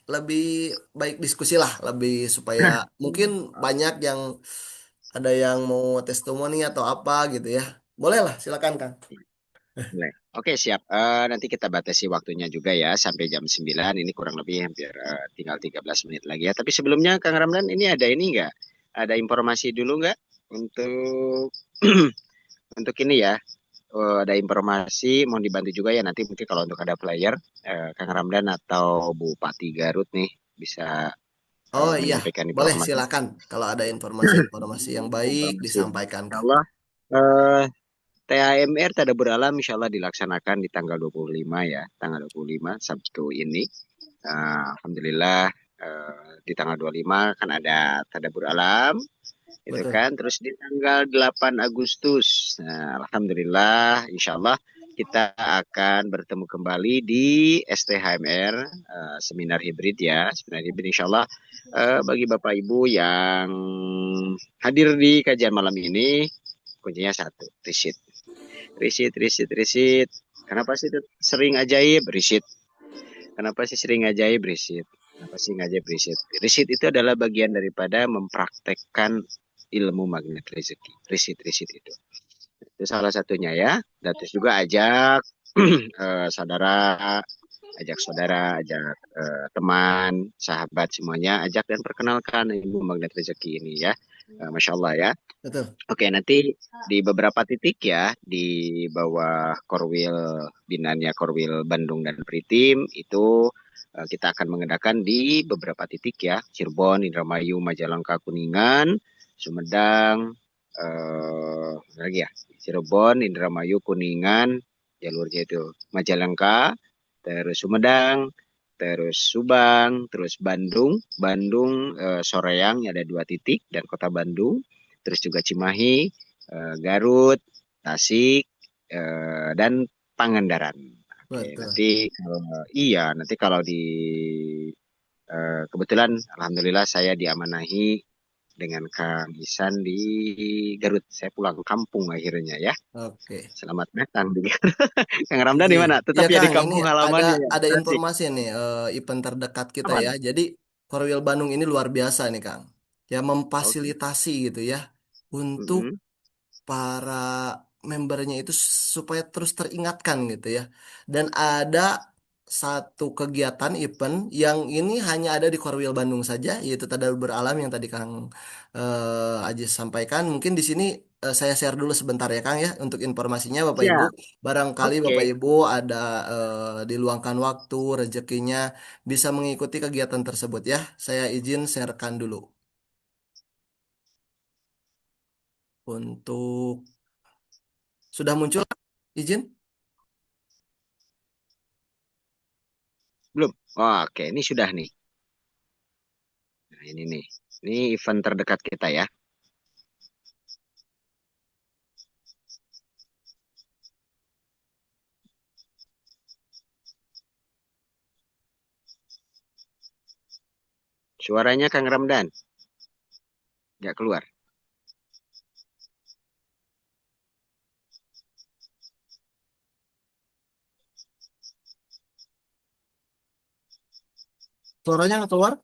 baik diskusi lah, lebih supaya mungkin banyak yang ada yang mau testimoni atau apa gitu ya. Boleh lah, silakan Kang. Boleh. Oke, siap. Nanti kita batasi waktunya juga ya sampai jam 9. Ini kurang lebih hampir tinggal 13 menit lagi ya. Tapi sebelumnya Kang Ramdan ini enggak? Ada informasi dulu nggak untuk untuk ini ya? Ada informasi mohon dibantu juga ya nanti mungkin kalau untuk ada player Kang Ramdan atau Bupati Garut nih bisa Oh iya, menyampaikan boleh informasi. silakan. Kalau ada informasi-informasi yang baik Informasi. disampaikan Kang. Insyaallah eh, THMR Tadabbur Alam insya Allah dilaksanakan di tanggal 25 ya, tanggal 25 Sabtu ini. Alhamdulillah di tanggal 25 kan ada Tadabbur Alam, itu Betul. kan. Terus di tanggal 8 Agustus, Alhamdulillah insya Allah kita akan bertemu kembali di STHMR seminar hibrid ya, seminar hibrid insya Allah bagi Bapak Ibu yang hadir di kajian malam ini kuncinya satu, riset. Riset. Kenapa sih sering ajaib? Riset. Kenapa sih sering ajaib? Riset. Kenapa sih ngajaib riset? Riset itu adalah bagian daripada mempraktekkan ilmu magnet rezeki. Riset itu. Itu salah satunya ya. Dan terus juga ajak saudara, ajak teman, sahabat semuanya, ajak dan perkenalkan ilmu magnet rezeki ini ya. Masya Allah ya. Betul. Oke, nanti di beberapa titik ya di bawah Korwil binanya Korwil Bandung dan Pritim itu kita akan mengadakan di beberapa titik ya, Cirebon, Indramayu, Majalengka, Kuningan, Sumedang, lagi ya, Cirebon, Indramayu, Kuningan, jalurnya itu Majalengka, terus Sumedang, terus Subang, terus Bandung, Soreang ada 2 titik dan Kota Bandung. Terus juga Cimahi, Garut, Tasik, dan Pangandaran. Oke, nanti kalau di kebetulan alhamdulillah saya diamanahi dengan Kang Isan di Garut. Saya pulang kampung akhirnya ya. Oke. Selamat datang di Kang Ramdan di mana? Tetap ya di Kang, kampung ini halamannya ya. ada informasi nih event terdekat kita ya. Jadi Korwil Bandung ini luar biasa nih Kang. Ya memfasilitasi gitu ya untuk para membernya itu supaya terus teringatkan gitu ya. Dan ada satu kegiatan event yang ini hanya ada di Korwil Bandung saja, yaitu Tadabbur Alam yang tadi Kang Aziz sampaikan. Mungkin di sini saya share dulu sebentar ya Kang ya untuk informasinya Bapak Ibu. Siap. Barangkali Oke. Bapak Ibu ada diluangkan waktu rezekinya bisa mengikuti kegiatan tersebut ya. Saya izin sharekan dulu. Untuk sudah muncul izin? Belum. Oh, oke, ini sudah nih. Nah, ini nih. Ini event terdekat kita ya. Suaranya Kang Ramdan. Nggak keluar. Suaranya nggak keluar?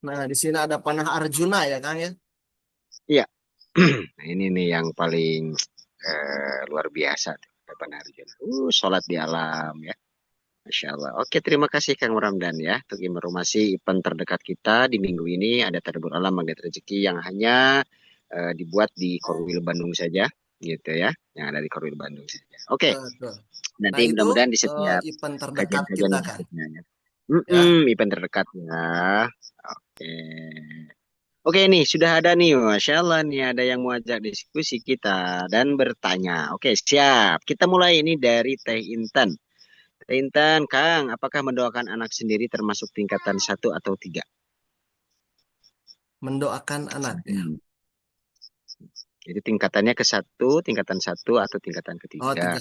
Nah, di sini ada panah Arjuna ya, Kang ya. Iya. Nah, ini nih yang paling luar biasa tuh, Depan Arjuna. Sholat di alam ya. Masya Allah. Oke, terima kasih Kang Ramdan ya. Untuk informasi event terdekat kita di minggu ini ada Tadabbur Alam Magnet Rezeki yang hanya dibuat di Korwil Bandung saja, gitu ya. Yang ada di Korwil Bandung saja. Oke. Betul. Nanti Nah, itu mudah-mudahan di setiap event terdekat kajian-kajian kita, yang Kang. berikutnya ya. Ya. Event terdekat ya. Oke. Oke nih, sudah ada nih, Masya Allah nih ada yang mau ajak diskusi kita dan bertanya. Oke, siap. Kita mulai ini dari Teh Intan. Teh Intan, Kang, apakah mendoakan anak sendiri termasuk tingkatan 1 atau 3? Mendoakan anak ya. Jadi tingkatannya ke 1, tingkatan 1 atau tingkatan ketiga. Oh, 3.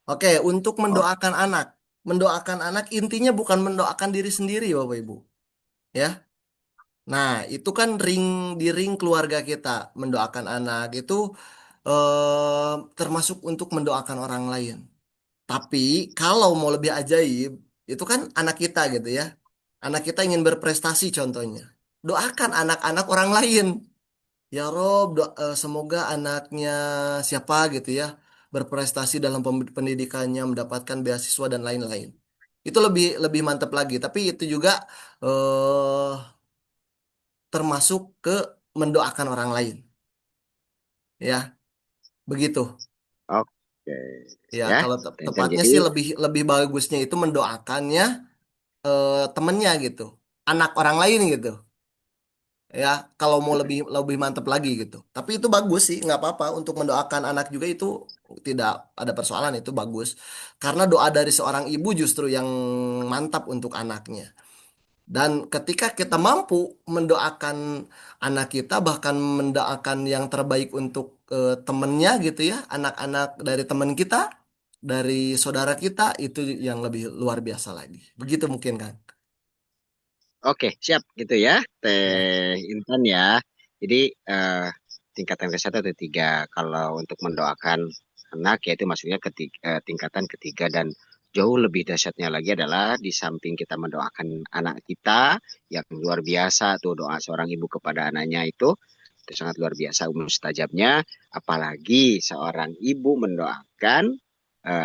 Oke, untuk mendoakan anak. Mendoakan anak intinya bukan mendoakan diri sendiri, Bapak Ibu. Ya. Nah, itu kan di ring keluarga kita mendoakan anak itu termasuk untuk mendoakan orang lain. Tapi kalau mau lebih ajaib, itu kan anak kita gitu ya. Anak kita ingin berprestasi contohnya. Doakan anak-anak orang lain. Ya Rob, semoga anaknya siapa gitu ya berprestasi dalam pendidikannya, mendapatkan beasiswa dan lain-lain. Itu lebih lebih mantap lagi. Tapi itu juga eh, termasuk ke mendoakan orang lain, ya begitu. Oke, Ya ya. kalau Intan tepatnya jadi sih lebih lebih bagusnya itu mendoakannya temennya gitu, anak orang lain gitu. Ya kalau mau lebih lebih mantep lagi gitu, tapi itu bagus sih, nggak apa-apa untuk mendoakan anak juga, itu tidak ada persoalan, itu bagus karena doa dari seorang ibu justru yang mantap untuk anaknya. Dan ketika kita mampu mendoakan anak kita, bahkan mendoakan yang terbaik untuk temennya gitu ya, anak-anak dari teman kita, dari saudara kita, itu yang lebih luar biasa lagi. Begitu mungkin kan? oke, siap gitu ya, Ya, Teh Intan ya. Jadi tingkatan ke satu atau tiga. Kalau untuk mendoakan anak yaitu maksudnya tingkatan ketiga dan jauh lebih dahsyatnya lagi adalah di samping kita mendoakan anak kita yang luar biasa tuh doa seorang ibu kepada anaknya itu sangat luar biasa mustajabnya. Apalagi seorang ibu mendoakan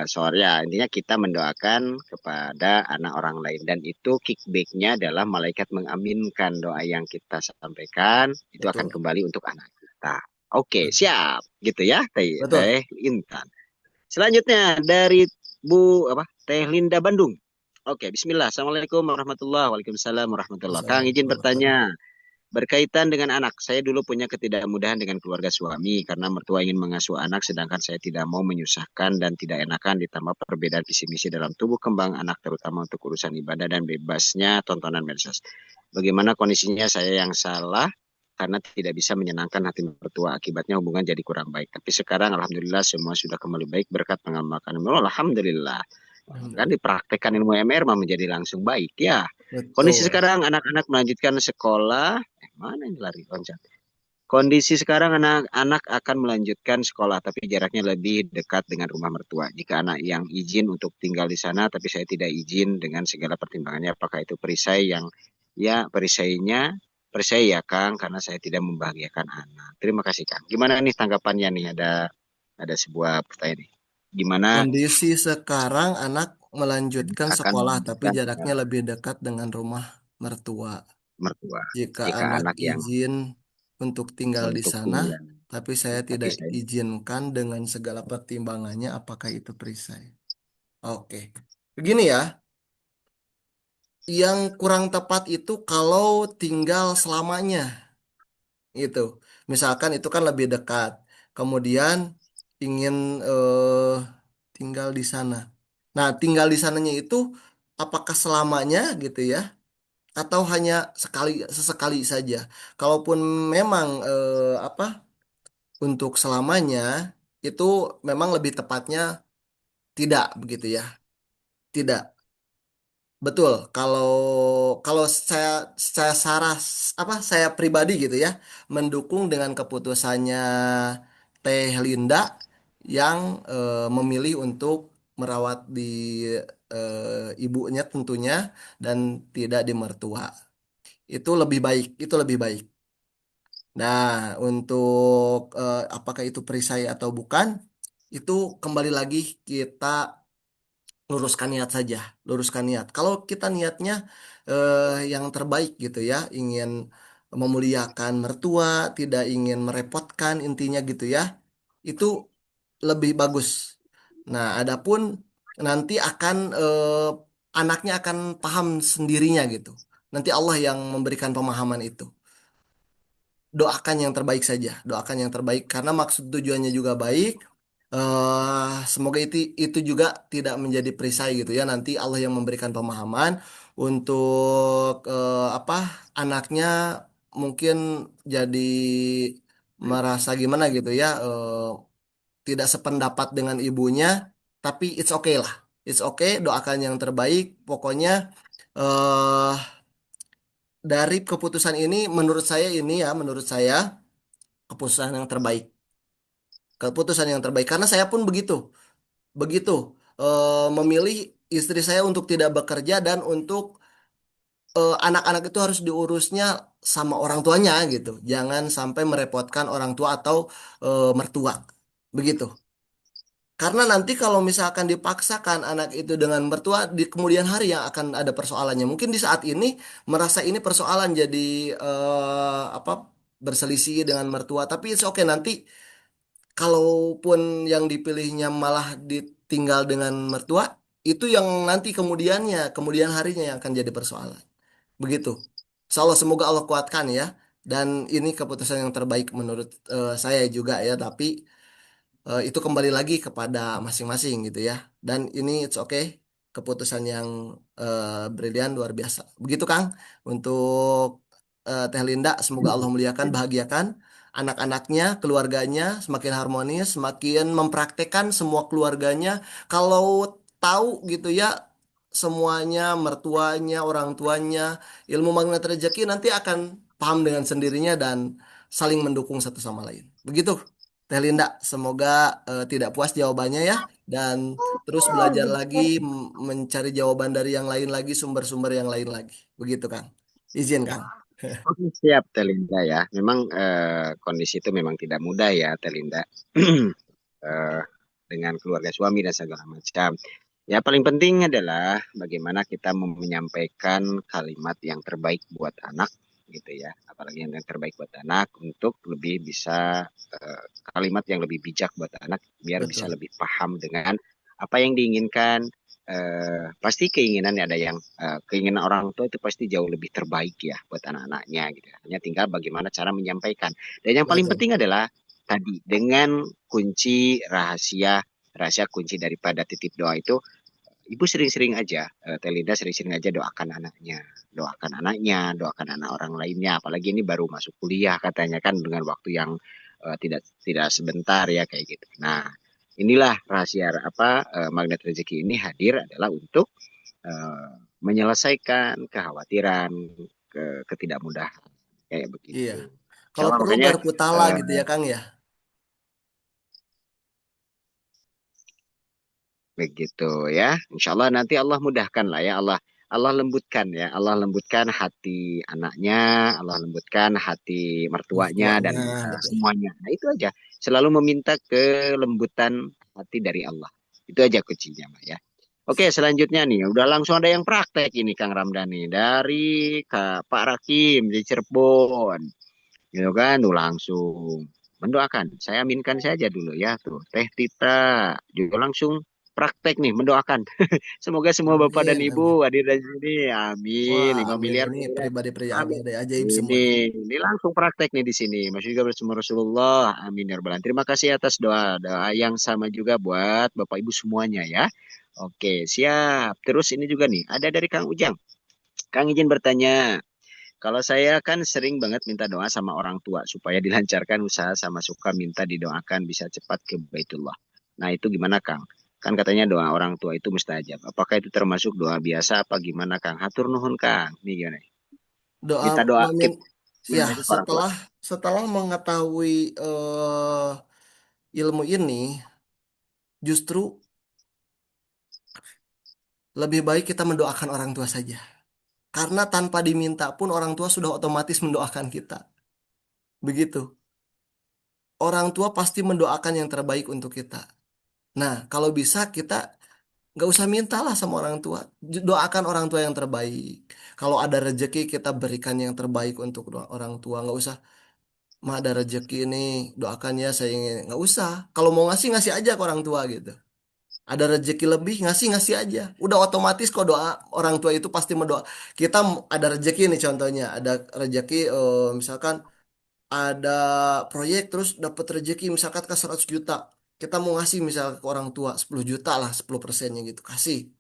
sorry ya, intinya kita mendoakan kepada anak orang lain dan itu kickbacknya adalah malaikat mengaminkan doa yang kita sampaikan itu akan betul. kembali untuk anak kita. Oke, Betul. siap gitu ya, Teh Betul. Intan. Selanjutnya dari Bu apa Teh Linda Bandung. Oke, Bismillah. Assalamualaikum warahmatullahi wabarakatuh. Waalaikumsalam warahmatullahi wabarakatuh. Kang Assalamualaikum izin warahmatullahi bertanya. Berkaitan dengan anak, saya dulu punya ketidakmudahan dengan keluarga suami karena mertua ingin mengasuh anak sedangkan saya tidak mau menyusahkan dan tidak enakan ditambah perbedaan visi misi dalam tubuh kembang anak terutama untuk urusan ibadah dan bebasnya tontonan medsos. Bagaimana kondisinya saya yang salah karena tidak bisa menyenangkan hati mertua akibatnya hubungan jadi kurang baik. Tapi sekarang alhamdulillah semua sudah kembali baik berkat pengamalkan. Alhamdulillah. Kan Alhamdulillah. dipraktekkan ilmu MR mah menjadi langsung baik ya. Kondisi Betul. sekarang anak-anak melanjutkan sekolah. Mana ini lari loncat? Kondisi sekarang anak-anak akan melanjutkan sekolah, tapi jaraknya lebih dekat dengan rumah mertua. Jika anak yang izin untuk tinggal di sana, tapi saya tidak izin dengan segala pertimbangannya, apakah itu perisai yang ya perisai ya Kang, karena saya tidak membahagiakan anak. Terima kasih Kang. Gimana nih tanggapannya nih? Ada sebuah pertanyaan nih. Gimana Kondisi sekarang anak melanjutkan akan sekolah tapi melanjutkan jaraknya lebih dekat dengan rumah mertua. mertua? Jika Jika anak anak yang izin untuk tinggal di untuk sana, tinggal, tapi saya tapi tidak saya izinkan dengan segala pertimbangannya, apakah itu perisai? Oke. Begini ya, yang kurang tepat itu kalau tinggal selamanya. Itu. Misalkan itu kan lebih dekat. Kemudian ingin tinggal di sana. Nah, tinggal di sananya itu apakah selamanya gitu ya, atau hanya sesekali saja? Kalaupun memang apa untuk selamanya, itu memang lebih tepatnya tidak begitu ya. Tidak. Betul, kalau kalau saya saras apa saya pribadi gitu ya, mendukung dengan keputusannya Teh Linda yang memilih untuk merawat di ibunya tentunya, dan tidak di mertua. Itu lebih baik, itu lebih baik. Nah, untuk apakah itu perisai atau bukan, itu kembali lagi kita luruskan niat saja, luruskan niat. Kalau kita niatnya yang terbaik gitu ya, ingin memuliakan mertua, tidak ingin merepotkan intinya gitu ya, itu lebih bagus. Nah, adapun nanti akan anaknya akan paham sendirinya gitu. Nanti Allah yang memberikan pemahaman itu. Doakan yang terbaik saja, doakan yang terbaik karena maksud tujuannya juga baik. Semoga itu juga tidak menjadi perisai gitu ya. Nanti Allah yang memberikan pemahaman untuk apa anaknya mungkin jadi merasa gimana gitu ya, tidak sependapat dengan ibunya, tapi it's okay lah, it's okay, doakan yang terbaik. Pokoknya eh dari keputusan ini menurut saya ini ya, menurut saya keputusan yang terbaik. Keputusan yang terbaik karena saya pun begitu. Begitu memilih istri saya untuk tidak bekerja dan untuk anak-anak itu harus diurusnya sama orang tuanya gitu. Jangan sampai merepotkan orang tua atau mertua. Begitu. Karena nanti kalau misalkan dipaksakan anak itu dengan mertua di kemudian hari yang akan ada persoalannya. Mungkin di saat ini merasa ini persoalan jadi apa berselisih dengan mertua, tapi it's okay nanti kalaupun yang dipilihnya malah ditinggal dengan mertua, itu yang nanti kemudian harinya yang akan jadi persoalan. Begitu. Insya Allah semoga Allah kuatkan ya. Dan ini keputusan yang terbaik menurut saya juga ya. Tapi itu kembali lagi kepada masing-masing gitu ya. Dan ini it's okay. Keputusan yang brilian luar biasa. Begitu Kang. Untuk Teh Linda, semoga Allah muliakan, bahagiakan anak-anaknya, keluarganya, semakin harmonis, semakin mempraktekkan semua keluarganya. Kalau tahu gitu ya, semuanya, mertuanya, orang tuanya, ilmu magnet rezeki nanti akan paham dengan sendirinya dan saling mendukung satu sama lain. Begitu, Teh Linda. Semoga tidak puas jawabannya ya, dan terus belajar lagi, mencari jawaban dari yang lain lagi, sumber-sumber yang lain lagi. Begitu, Kang. Izin, Kang. Oke, siap Telinda ya. Memang kondisi itu memang tidak mudah ya Telinda. Eh, dengan keluarga suami dan segala macam. Ya paling penting adalah bagaimana kita menyampaikan kalimat yang terbaik buat anak gitu ya. Apalagi yang terbaik buat anak untuk lebih bisa kalimat yang lebih bijak buat anak biar bisa Betul. lebih paham dengan apa yang diinginkan. Pasti keinginan ada yang keinginan orang tua itu pasti jauh lebih terbaik ya buat anak-anaknya gitu. Hanya tinggal bagaimana cara menyampaikan. Dan yang paling Betul. penting adalah tadi dengan kunci rahasia kunci daripada titip doa itu ibu sering-sering aja Telinda sering-sering aja doakan anak orang lainnya, apalagi ini baru masuk kuliah katanya kan dengan waktu yang tidak tidak sebentar ya kayak gitu. Nah, inilah rahasia apa magnet rezeki ini hadir adalah untuk menyelesaikan kekhawatiran, ketidakmudahan kayak Iya. begitu. Kalau Insyaallah perlu makanya garpu tala gitu ya, Kang ya. begitu ya. Insya Allah nanti Allah mudahkan lah ya. Allah lembutkan ya. Allah lembutkan hati anaknya, Allah lembutkan hati mertuanya dan Mertuanya, betul. semuanya. Nah itu aja. Selalu meminta kelembutan hati dari Allah. Itu aja kuncinya, Mbak ya. Oke, selanjutnya nih, udah langsung ada yang praktek ini Kang Ramdhani dari Pak Rakim di Cirebon. Gitu kan, tuh langsung mendoakan. Saya aminkan saja dulu ya tuh. Teh Tita juga langsung praktek nih mendoakan. Semoga semua Bapak dan Amin, amin. Ibu hadir di sini. Amin. Wah, 5 amin. miliar Ini miliar. pribadi-pribadi Amin. ada ajaib semua nih. Ini langsung praktek nih di sini. Masih juga bersama Rasulullah. Amin ya rabbal alamin. Terima kasih atas doa yang sama juga buat Bapak Ibu semuanya ya. Oke, siap. Terus ini juga nih, ada dari Kang Ujang. Kang izin bertanya, kalau saya kan sering banget minta doa sama orang tua supaya dilancarkan usaha sama suka minta didoakan bisa cepat ke Baitullah. Nah itu gimana Kang? Kan katanya doa orang tua itu mustajab. Apakah itu termasuk doa biasa apa gimana Kang? Hatur nuhun Kang. Ini gimana? Doa Minta doa memin kita ya minta ke orang tua. setelah mengetahui ilmu ini, justru lebih baik kita mendoakan orang tua saja. Karena tanpa diminta pun orang tua sudah otomatis mendoakan kita. Begitu. Orang tua pasti mendoakan yang terbaik untuk kita. Nah, kalau bisa kita nggak usah mintalah sama orang tua. Doakan orang tua yang terbaik. Kalau ada rezeki kita berikan yang terbaik untuk orang tua. Nggak usah, mah ada rezeki ini doakan ya saya ingin. Nggak usah. Kalau mau ngasih ngasih aja ke orang tua gitu. Ada rezeki lebih ngasih ngasih aja. Udah otomatis kok doa orang tua itu pasti mendoa. Kita ada rezeki nih contohnya. Ada rezeki misalkan ada proyek terus dapat rezeki misalkan ke 100 juta. Kita mau ngasih misal ke orang tua 10 juta lah 10%-nya gitu. Kasih.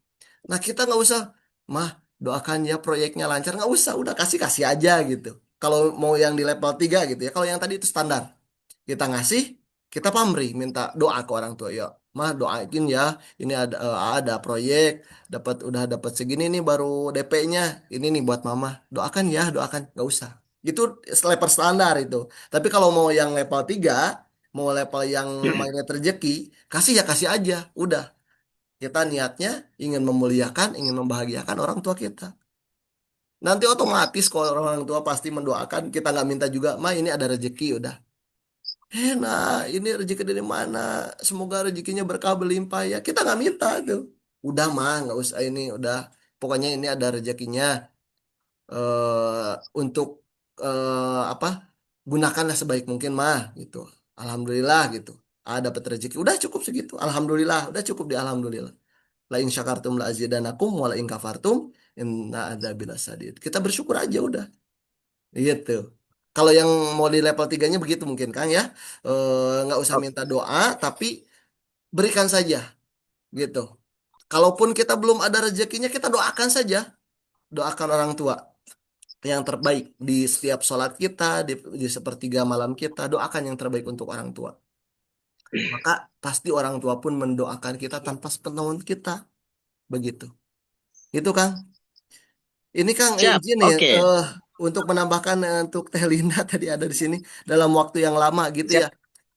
Nah kita nggak usah, mah doakan ya proyeknya lancar. Nggak usah, udah kasih-kasih aja gitu. Kalau mau yang di level 3 gitu ya. Kalau yang tadi itu standar. Kita ngasih, kita pamrih, minta doa ke orang tua. Ya mah doain ya, ini ada proyek, udah dapat segini nih baru DP-nya, ini nih buat mama, doakan ya, doakan, nggak usah. Itu level standar itu. Tapi kalau mau yang level 3, mau level yang magnet rezeki, kasih ya kasih aja, udah. Kita niatnya ingin memuliakan, ingin membahagiakan orang tua kita. Nanti otomatis kalau orang tua pasti mendoakan, kita nggak minta juga, ma ini ada rezeki, udah. Nah, ini rezeki dari mana? Semoga rezekinya berkah berlimpah ya. Kita nggak minta tuh. Udah mah, nggak usah ini, udah. Pokoknya ini ada rezekinya untuk apa? Gunakanlah sebaik mungkin mah, gitu. Alhamdulillah gitu. Ah, dapat rezeki. Udah cukup segitu. Alhamdulillah. Udah cukup di alhamdulillah. La in syakartum la azidanakum wa la in kafartum inna adzabil sadid. Kita bersyukur aja udah. Gitu. Kalau yang mau di level tiganya begitu mungkin Kang ya. Nggak usah minta doa, tapi berikan saja gitu. Kalaupun kita belum ada rezekinya, kita doakan saja. Doakan orang tua yang terbaik di setiap sholat kita, di sepertiga malam kita, doakan yang terbaik untuk orang tua. Maka pasti orang tua pun mendoakan kita tanpa sepengetahuan kita. Begitu. Itu Kang. Ini Kang Siap. izin nih Oke. untuk menambahkan untuk Teh Linda tadi ada di sini dalam waktu yang lama gitu Siap. ya.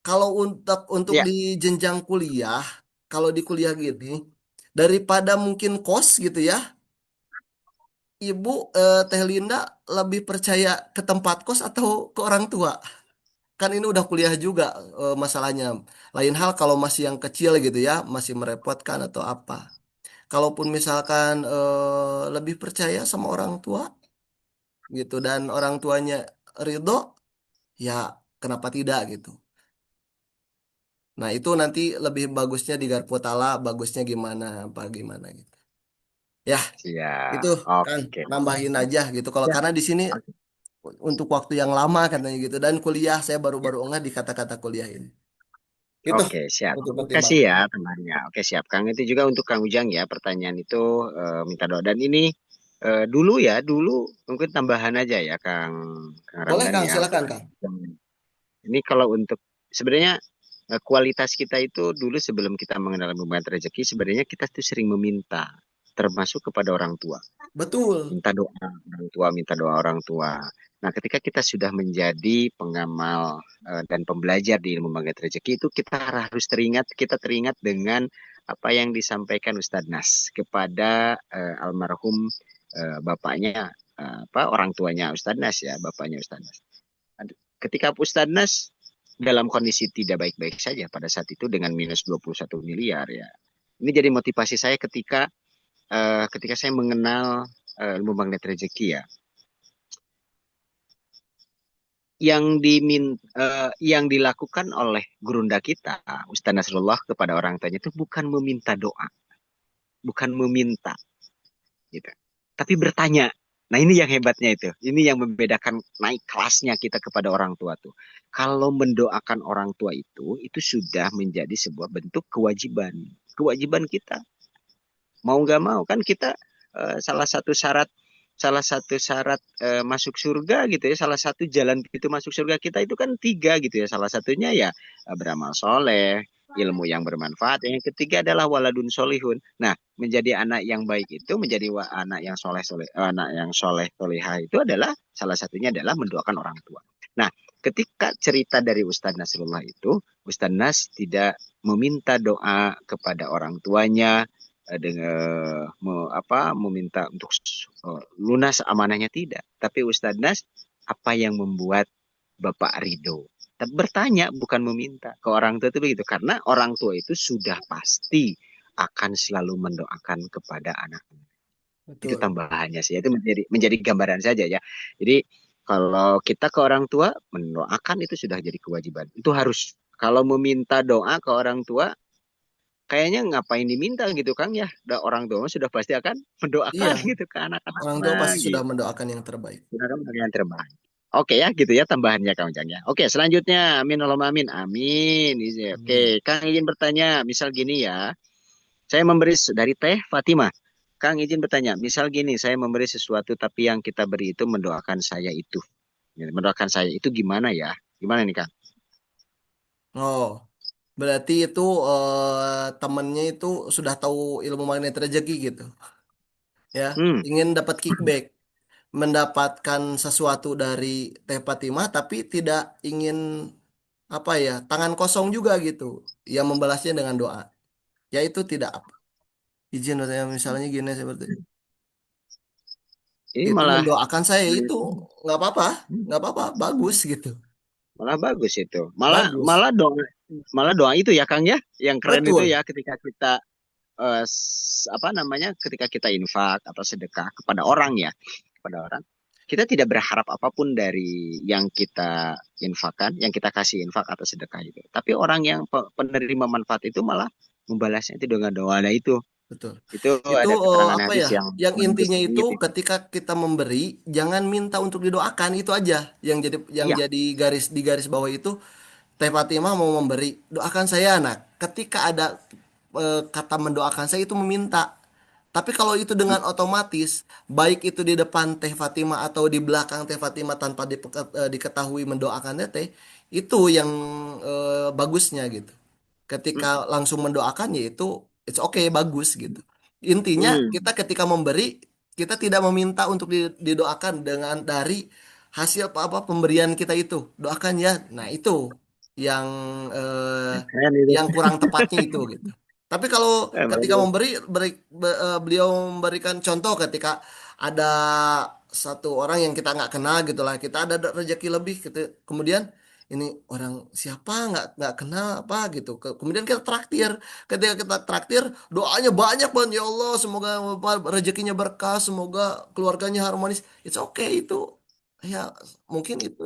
Kalau untuk Ya. di jenjang kuliah, kalau di kuliah gini daripada mungkin kos gitu ya, Ibu Teh Linda lebih percaya ke tempat kos atau ke orang tua? Kan ini udah kuliah juga masalahnya. Lain hal kalau masih yang kecil gitu ya, masih merepotkan atau apa. Kalaupun misalkan lebih percaya sama orang tua gitu dan orang tuanya ridho, ya kenapa tidak gitu. Nah itu nanti lebih bagusnya di Garpotala, bagusnya gimana apa gimana gitu. Ya Siap. itu kan Oke. nambahin aja gitu. Kalau Ya. karena di sini untuk waktu yang lama katanya gitu dan kuliah saya baru-baru enggak di kata-kata kuliah ini. Itu Oke, siap. untuk Terima kasih pertimbangan. ya temannya. Oke, siap. Kang, itu juga untuk Kang Ujang ya, pertanyaan itu minta doa. Dan ini dulu ya, dulu mungkin tambahan aja ya, Kang Boleh Ramdan Kang, ya, untuk silakan Kang. ini kalau untuk sebenarnya kualitas kita itu dulu sebelum kita mengenal pembantu rezeki, sebenarnya kita tuh sering meminta, termasuk kepada orang tua. Betul. Minta doa orang tua, minta doa orang tua. Nah, ketika kita sudah menjadi pengamal dan pembelajar di ilmu magnet rezeki itu kita teringat dengan apa yang disampaikan Ustadz Nas kepada almarhum bapaknya apa orang tuanya Ustadz Nas ya, bapaknya Ustadz Nas. Ketika Ustadz Nas dalam kondisi tidak baik-baik saja pada saat itu dengan minus 21 miliar ya. Ini jadi motivasi saya ketika saya mengenal ilmu magnet rezeki ya. Yang dilakukan oleh gurunda kita, Ustaz Nasrullah kepada orang tuanya itu bukan meminta doa, bukan meminta, gitu. Tapi bertanya. Nah ini yang hebatnya itu. Ini yang membedakan naik kelasnya kita kepada orang tua tuh. Kalau mendoakan orang tua itu sudah menjadi sebuah bentuk kewajiban. Kewajiban kita. Mau nggak mau kan kita salah satu syarat masuk surga gitu ya, salah satu jalan pintu masuk surga kita itu kan 3 gitu ya, salah satunya ya beramal soleh, ilmu yang bermanfaat, yang ketiga adalah waladun solihun. Nah menjadi anak yang baik itu menjadi anak yang soleh solehah itu adalah salah satunya adalah mendoakan orang tua. Nah ketika cerita dari Ustadz Nasrullah itu, Ustadz Nas tidak meminta doa kepada orang tuanya dengan meminta untuk lunas amanahnya tidak. Tapi Ustadz Nas apa yang membuat Bapak ridho? Tapi bertanya bukan meminta. Ke orang tua itu begitu karena orang tua itu sudah pasti akan selalu mendoakan kepada anak. Itu Betul. tambahannya sih. Itu menjadi gambaran saja ya. Jadi kalau kita ke orang tua mendoakan itu sudah jadi kewajiban. Itu harus. Kalau meminta doa ke orang tua kayaknya ngapain diminta gitu Kang ya. Orang tua sudah pasti akan Iya, mendoakan gitu ke orang tua anak-anaknya pasti sudah gitu. mendoakan yang terbaik. Gunakan yang terbaik. Oke ya gitu ya tambahannya Kang Ujang ya. Oke selanjutnya amin Allahumma amin. Amin. Amin. Oke Kang izin bertanya misal gini ya. Saya memberi dari Teh Fatimah. Kang izin bertanya misal gini saya memberi sesuatu tapi yang kita beri itu mendoakan saya itu. Mendoakan saya itu gimana ya? Gimana nih Kang? Oh, Berarti itu temennya itu sudah tahu ilmu magnet rezeki gitu. Ya, Hmm. ingin dapat kickback, mendapatkan sesuatu dari Teh Fatimah tapi tidak ingin apa ya, tangan kosong juga gitu. Yang membalasnya dengan doa. Yaitu tidak apa. Izin katanya misalnya gini seperti Ini itu malah mendoakan saya itu nggak apa-apa, nggak apa-apa, bagus gitu. malah bagus itu. Malah Bagus. malah doa itu ya Kang ya, yang keren itu Betul. ya ketika kita apa namanya ketika kita infak atau sedekah kepada orang ya, kepada orang, kita tidak berharap apapun dari yang kita infakkan, yang kita kasih infak atau sedekah itu. Tapi orang yang penerima manfaat itu malah membalasnya itu dengan doa. Nah Betul. itu Itu ada keterangan apa hadis ya? yang Yang menembus intinya itu langit itu. ketika kita memberi, jangan minta untuk didoakan itu aja. Yang Iya. jadi di garis bawah itu Teh Fatimah mau memberi, doakan saya anak. Ketika ada kata mendoakan saya itu meminta. Tapi kalau itu dengan otomatis, baik itu di depan Teh Fatimah atau di belakang Teh Fatimah tanpa diketahui mendoakan Teh, itu yang bagusnya gitu. Ketika langsung mendoakan ya itu it's okay, bagus gitu. Intinya Hmm. kita ketika memberi, kita tidak meminta untuk didoakan dengan dari hasil apa-apa pemberian kita itu. Doakan ya. Nah, itu yang Keren itu. yang kurang tepatnya itu gitu. Tapi kalau ketika Bagus. memberi, beliau memberikan contoh ketika ada satu orang yang kita nggak kenal gitu lah, kita ada rezeki lebih gitu. Kemudian ini orang siapa nggak kenal apa gitu. Kemudian kita traktir. Ketika kita traktir, doanya banyak banget, ya Allah, semoga apa, rezekinya berkah, semoga keluarganya harmonis. It's okay itu. Ya, mungkin itu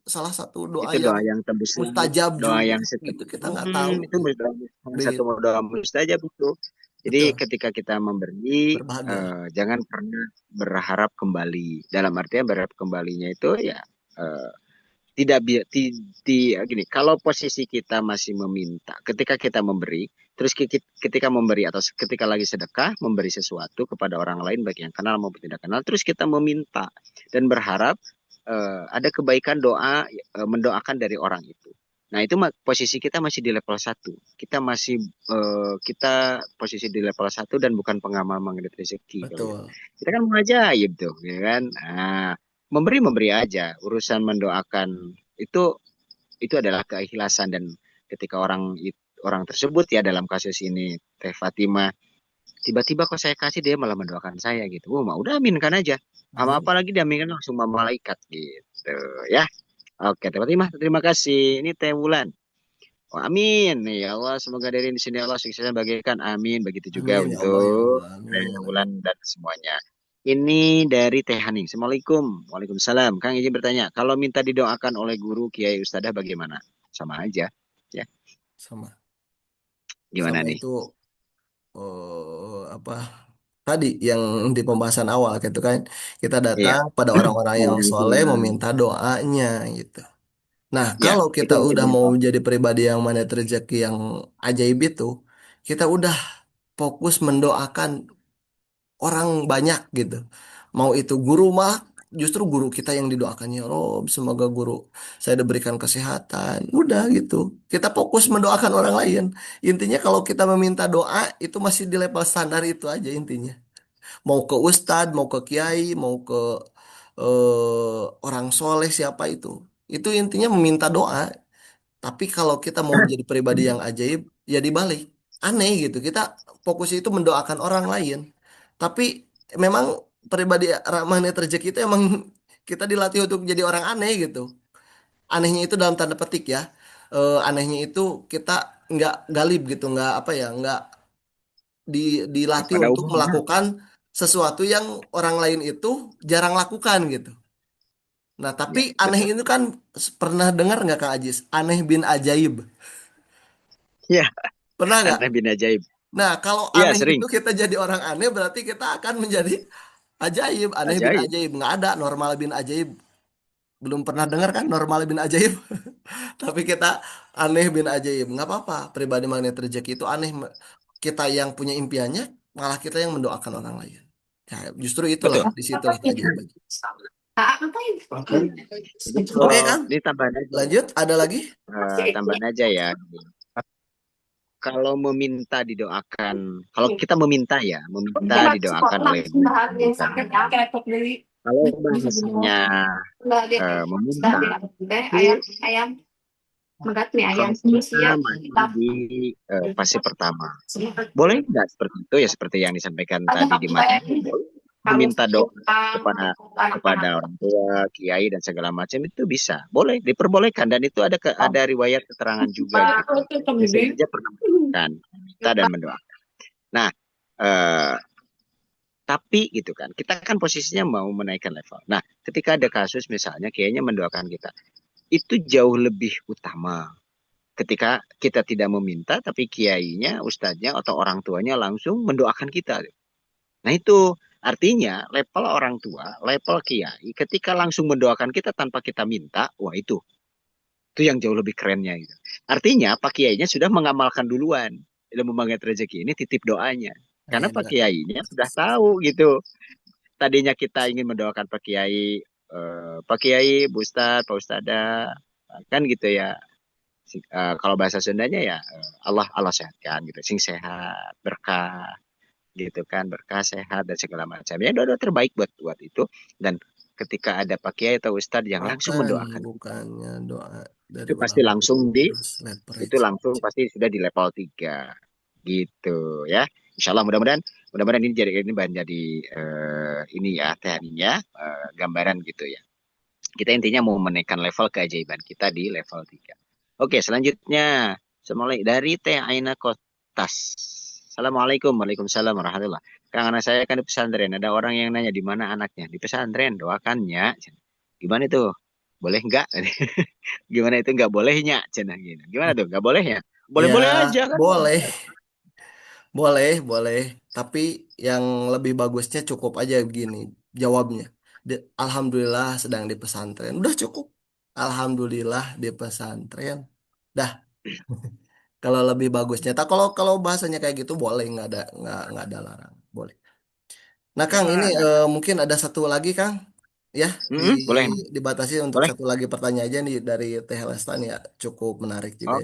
salah satu doa Itu yang doa yang tembus langit, mustajab doa juga yang gitu, kita nggak tahu itu gitu. salah satu doa mustajab itu. Jadi Betul, ketika kita memberi, berbahagialah. jangan pernah berharap kembali. Dalam artian berharap kembalinya itu ya eh, tidak gini. Kalau posisi kita masih meminta, ketika kita memberi, terus ketika memberi atau ketika lagi sedekah, memberi sesuatu kepada orang lain, baik yang kenal maupun tidak kenal, terus kita meminta dan berharap ada kebaikan doa, mendoakan dari orang itu. Nah, itu posisi kita masih di level satu. Kita masih kita posisi di level satu dan bukan pengamal magnet rezeki kalau gitu. Betul, Kita kan mau ajaib tuh, ya kan? Nah, memberi aja. Urusan mendoakan itu itu adalah keikhlasan, dan ketika orang tersebut ya dalam kasus ini Teh Fatimah, tiba-tiba kok saya kasih dia malah mendoakan saya gitu. Mah udah aminkan aja. amin. Apa lagi diaminkan langsung sama malaikat gitu ya. Oke, Teh Fatimah, terima kasih. Ini Teh Wulan. Oh, amin. Ya Allah, semoga dari di sini Allah suksesnya bagikan. Amin. Begitu juga Amin ya Allah, ya untuk Allah, Teh amin, amin. Wulan dan semuanya. Ini dari Teh Haning. Assalamualaikum. Waalaikumsalam. Kang izin bertanya, kalau minta didoakan oleh guru, kiai, ustadzah bagaimana? Sama aja. Ya, Sama, gimana sama nih? itu apa tadi yang di pembahasan awal gitu kan, kita Iya. datang pada orang-orang yang Orang soleh tua. meminta doanya gitu. Nah, Ya, kalau itu kita yang udah kedua. mau jadi pribadi yang mana rezeki yang ajaib itu, kita udah fokus mendoakan orang banyak gitu. Mau itu guru mah, justru guru kita yang didoakan, ya Rob, semoga guru saya diberikan kesehatan. Udah gitu. Kita fokus mendoakan orang lain. Intinya kalau kita meminta doa itu masih di level standar itu aja intinya. Mau ke ustadz, mau ke kiai, mau ke orang soleh siapa itu. Itu intinya meminta doa. Tapi kalau kita mau menjadi pribadi yang ajaib, ya dibalik. Aneh gitu. Kita fokus itu mendoakan orang lain. Tapi memang pribadi magnet rezeki itu emang kita dilatih untuk jadi orang aneh gitu. Anehnya itu dalam tanda petik ya. Anehnya itu kita nggak galib gitu, nggak apa ya, nggak dilatih Pada untuk umumnya. melakukan sesuatu yang orang lain itu jarang lakukan gitu. Nah, tapi Ya, aneh betul. itu kan pernah dengar nggak Kak Ajis? Aneh bin ajaib. Ya, Pernah nggak? Anda bin ajaib. Nah, kalau Iya, aneh sering. itu kita jadi orang aneh berarti kita akan menjadi ajaib. Aneh bin Ajaib. ajaib. Nggak ada normal bin ajaib. Belum pernah dengar kan normal bin ajaib? Tapi kita aneh bin ajaib. Nggak apa-apa. Pribadi magnet rezeki itu aneh. Kita yang punya impiannya, malah kita yang mendoakan orang lain. Ya, justru itulah, Betul. disitulah keajaiban. Jadi Oke, kalau Kang. ini tambahan aja ya. Lanjut, ada lagi? Tambahan aja ya. kalau meminta didoakan, kalau kita meminta ya, meminta didoakan oleh bukan. Kalau bahasanya meminta itu konsepnya masih di fase pertama. Boleh nggak seperti itu ya, seperti yang disampaikan tadi di materi? Boleh meminta doa kepada orang tua, kiai dan segala macam itu bisa, boleh diperbolehkan dan itu ada riwayat keterangan juga gitu. Saya saja pernah melakukan meminta dan mendoakan. Nah, tapi gitu kan, kita kan posisinya mau menaikkan level. Nah, ketika ada kasus misalnya kiainya mendoakan kita, itu jauh lebih utama. Ketika kita tidak meminta, tapi kiainya, ustadznya, atau orang tuanya langsung mendoakan kita. Nah itu artinya level orang tua, level kiai, ketika langsung mendoakan kita tanpa kita minta, wah itu yang jauh lebih kerennya. Gitu. Artinya Pak Kiainya sudah mengamalkan duluan. Ilmu Magnet Rezeki ini titip doanya. Karena Pak Kiainya sudah tahu gitu. Tadinya kita ingin mendoakan Pak Kiai, Pak Kiai, Bu Ustadz, Pak Ustadzah, kan gitu ya. Kalau bahasa Sundanya ya Allah sehatkan gitu, sing sehat, berkah gitu kan, berkah, sehat dan segala macam. Ya doa terbaik buat itu. Dan ketika ada Pak Kiai atau Ustadz yang langsung mendoakan, bukannya doa dari itu pasti langsung itu langsung pasti sudah di level 3 gitu ya. Insya Allah mudah-mudahan ini jadi ini ya tekniknya gambaran gitu ya. Kita intinya mau menaikkan level keajaiban kita di level 3. Oke, selanjutnya dari Teh Aina Kotas. Assalamualaikum. Waalaikumsalam warahmatullah. Kang, anak saya kan di pesantren. Ada orang yang nanya di mana anaknya. Di pesantren, doakannya. Gimana itu? Boleh nggak? Gimana itu nggak bolehnya? Gimana tuh? Nggak bolehnya? Boleh-boleh aja kan? Boleh. Tapi yang lebih bagusnya cukup aja begini jawabnya. Alhamdulillah sedang di pesantren. Udah cukup. Alhamdulillah di pesantren. Dah. Kalau lebih bagusnya, kalau bahasanya kayak gitu boleh, nggak ada larang, boleh. Nah Kang, ini mungkin ada satu lagi Kang, ya boleh. dibatasi untuk satu lagi pertanyaan aja nih dari Teh Lestan ya, cukup menarik juga.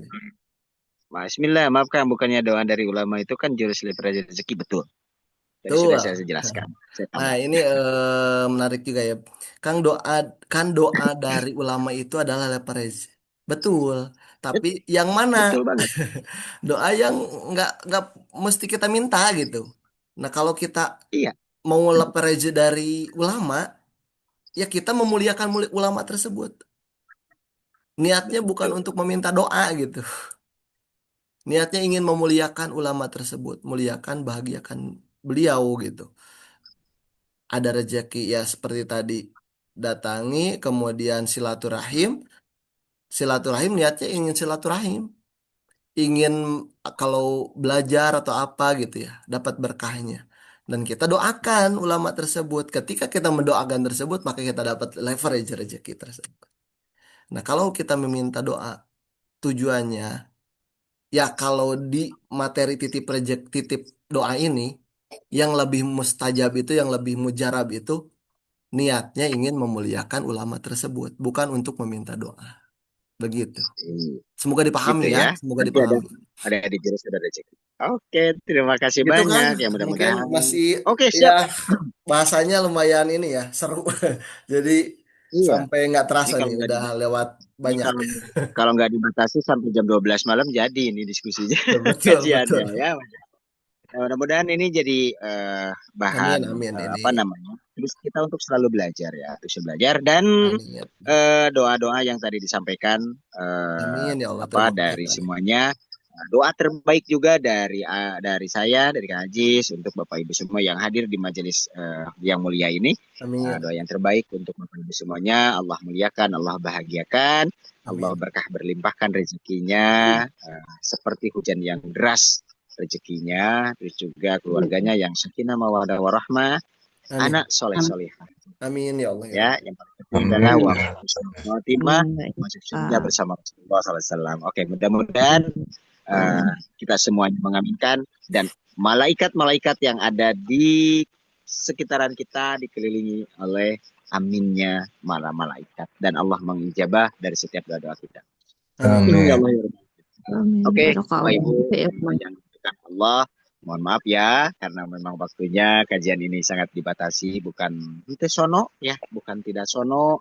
Bismillah, maaf Kang, bukannya doa dari ulama itu kan jurus lipat rezeki, betul. Tadi sudah saya jelaskan. Nah ini menarik juga ya, Kang, doa dari ulama itu adalah leverage, betul. Tapi yang mana? Betul banget. Doa yang nggak mesti kita minta gitu. Nah kalau kita mau leverage dari ulama, ya kita memuliakan ulama tersebut. Niatnya bukan untuk meminta doa gitu. Niatnya ingin memuliakan ulama tersebut, muliakan, bahagiakan beliau gitu. Ada rezeki ya seperti tadi, datangi, kemudian silaturahim niatnya ingin silaturahim, ingin kalau belajar atau apa gitu ya dapat berkahnya, dan kita doakan ulama tersebut. Ketika kita mendoakan tersebut maka kita dapat leverage rezeki tersebut. Nah kalau kita meminta doa, tujuannya ya kalau di materi titip doa ini yang lebih mustajab itu, yang lebih mujarab itu, niatnya ingin memuliakan ulama tersebut, bukan untuk meminta doa. Begitu. Semoga dipahami gitu ya. Semoga dipahami. Ada di jurus ada rezeki. Oke, terima kasih gitu banyak kan? ya, mudah-mudahan. Masih siap. Ya, bahasanya lumayan ini ya, seru. Jadi sampai nggak terasa nih udah lewat banyak. Kalau nggak dibatasi sampai jam 12 malam jadi ini diskusinya. Betul. Ya. Nah, mudah-mudahan ini jadi bahan amin, terus kita untuk selalu belajar ya, terus belajar dan doa-doa yang tadi disampaikan amin, ya Allah, dari semuanya. Doa terbaik juga dari saya, dari Kak Ajis, untuk Bapak Ibu semua yang hadir di majelis yang mulia ini. Doa yang terbaik untuk Bapak Ibu semuanya, Allah muliakan, Allah bahagiakan, Allah berkah berlimpahkan rezekinya, seperti hujan yang deras rezekinya, terus juga keluarganya yang sakinah mawaddah warahmah, anak soleh-solehah. Amin ya Allah. Ya, yang paling adalah Fatimah masuk surga bersama Rasulullah SAW. Oke, mudah-mudahan kita semuanya mengaminkan, dan malaikat-malaikat yang ada di sekitaran kita dikelilingi oleh aminnya malaikat, dan Allah mengijabah dari setiap doa-doa kita. Amin. Amin. Oke, Barokah Bapak Allah. Ibu Ya, yang dimuliakan Allah, mohon maaf ya karena memang waktunya kajian ini sangat dibatasi, bukan itu sono ya, bukan tidak sono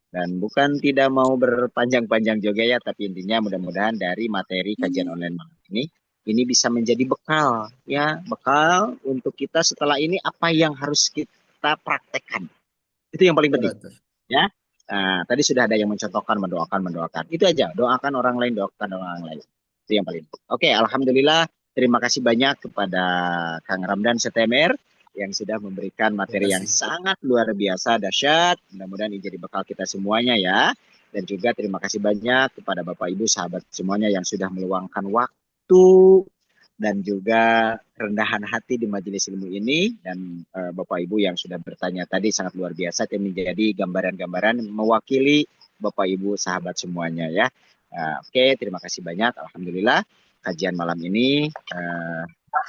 dan bukan tidak mau berpanjang-panjang juga ya, tapi intinya mudah-mudahan dari materi kajian online malam ini bisa menjadi bekal ya, bekal untuk kita setelah ini apa yang harus kita praktekkan. Itu yang paling penting Betul. ya. Nah, tadi sudah ada yang mencontohkan mendoakan. Itu aja, doakan orang lain, doakan orang lain. Itu yang paling penting. Oke, alhamdulillah. Terima kasih banyak kepada Kang Ramdan Setemer yang sudah memberikan materi yang kasih. sangat luar biasa, dahsyat. Mudah-mudahan ini jadi bekal kita semuanya ya. Dan juga terima kasih banyak kepada Bapak Ibu sahabat semuanya yang sudah meluangkan waktu dan juga kerendahan hati di majelis ilmu ini, dan Bapak Ibu yang sudah bertanya tadi sangat luar biasa dan menjadi gambaran-gambaran mewakili Bapak Ibu sahabat semuanya ya. Oke, terima kasih banyak. Alhamdulillah kajian malam ini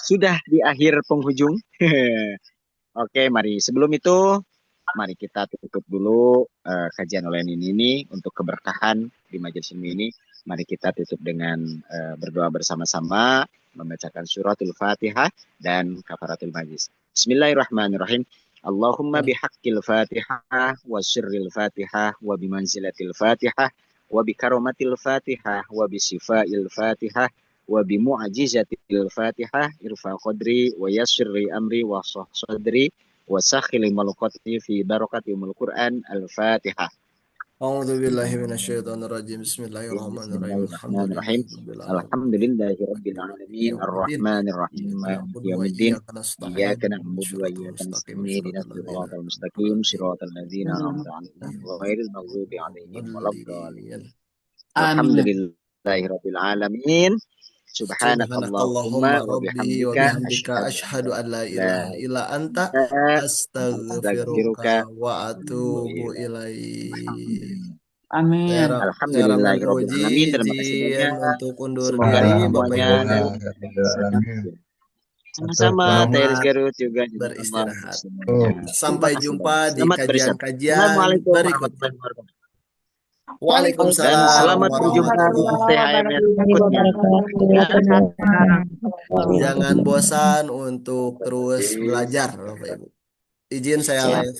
sudah di akhir penghujung. Oke, mari sebelum itu mari kita tutup dulu kajian online ini untuk keberkahan di majelis ilmu ini. Mari kita tutup dengan berdoa bersama-sama, membacakan suratul Fatihah dan kafaratul majlis. Bismillahirrahmanirrahim. Allahumma bihaqqil Fatihah wa sirril Fatihah wa bimanzilatil Fatihah wa bikaromatil Fatihah wa bisifail Fatihah wa bimu'ajizatil Fatihah irfa qadri wa yassirri amri wa sah sadri wa sakhili malukati fi barakatimul Quran al-Fatihah. A'udzu billahi minasyaitonir rajim. Bismillahirrahmanirrahim. Bismillahirrahmanirrahim. Alhamdulillahirabbil alamin arrahmanir rahim maliki yaumiddin iyyaka na'budu wa iyyaka nasta'in ihdinas siratal mustaqim siratal ladzina an'amta 'alaihim ghairil maghdubi 'alaihim waladdallin. Alhamdulillahirabbil alamin. Subhanakallahumma wa bihamdika asyhadu an la ilaha illa anta astaghfiruka wa atubu ilaik. Amin. Alhamdulillahirabbil alamin. Terima kasih Izin banyak. untuk undur Semoga diri Bapak semuanya Ibu dan sama-sama Teh Garut juga beristirahat. semuanya. Sampai jumpa di Selamat beristirahat. kajian-kajian Assalamualaikum berikutnya. warahmatullahi wabarakatuh. Dan Waalaikumsalam selamat berjumpa di THMS berikutnya. Jangan bosan untuk terus belajar Bapak Ibu. Izin saya live.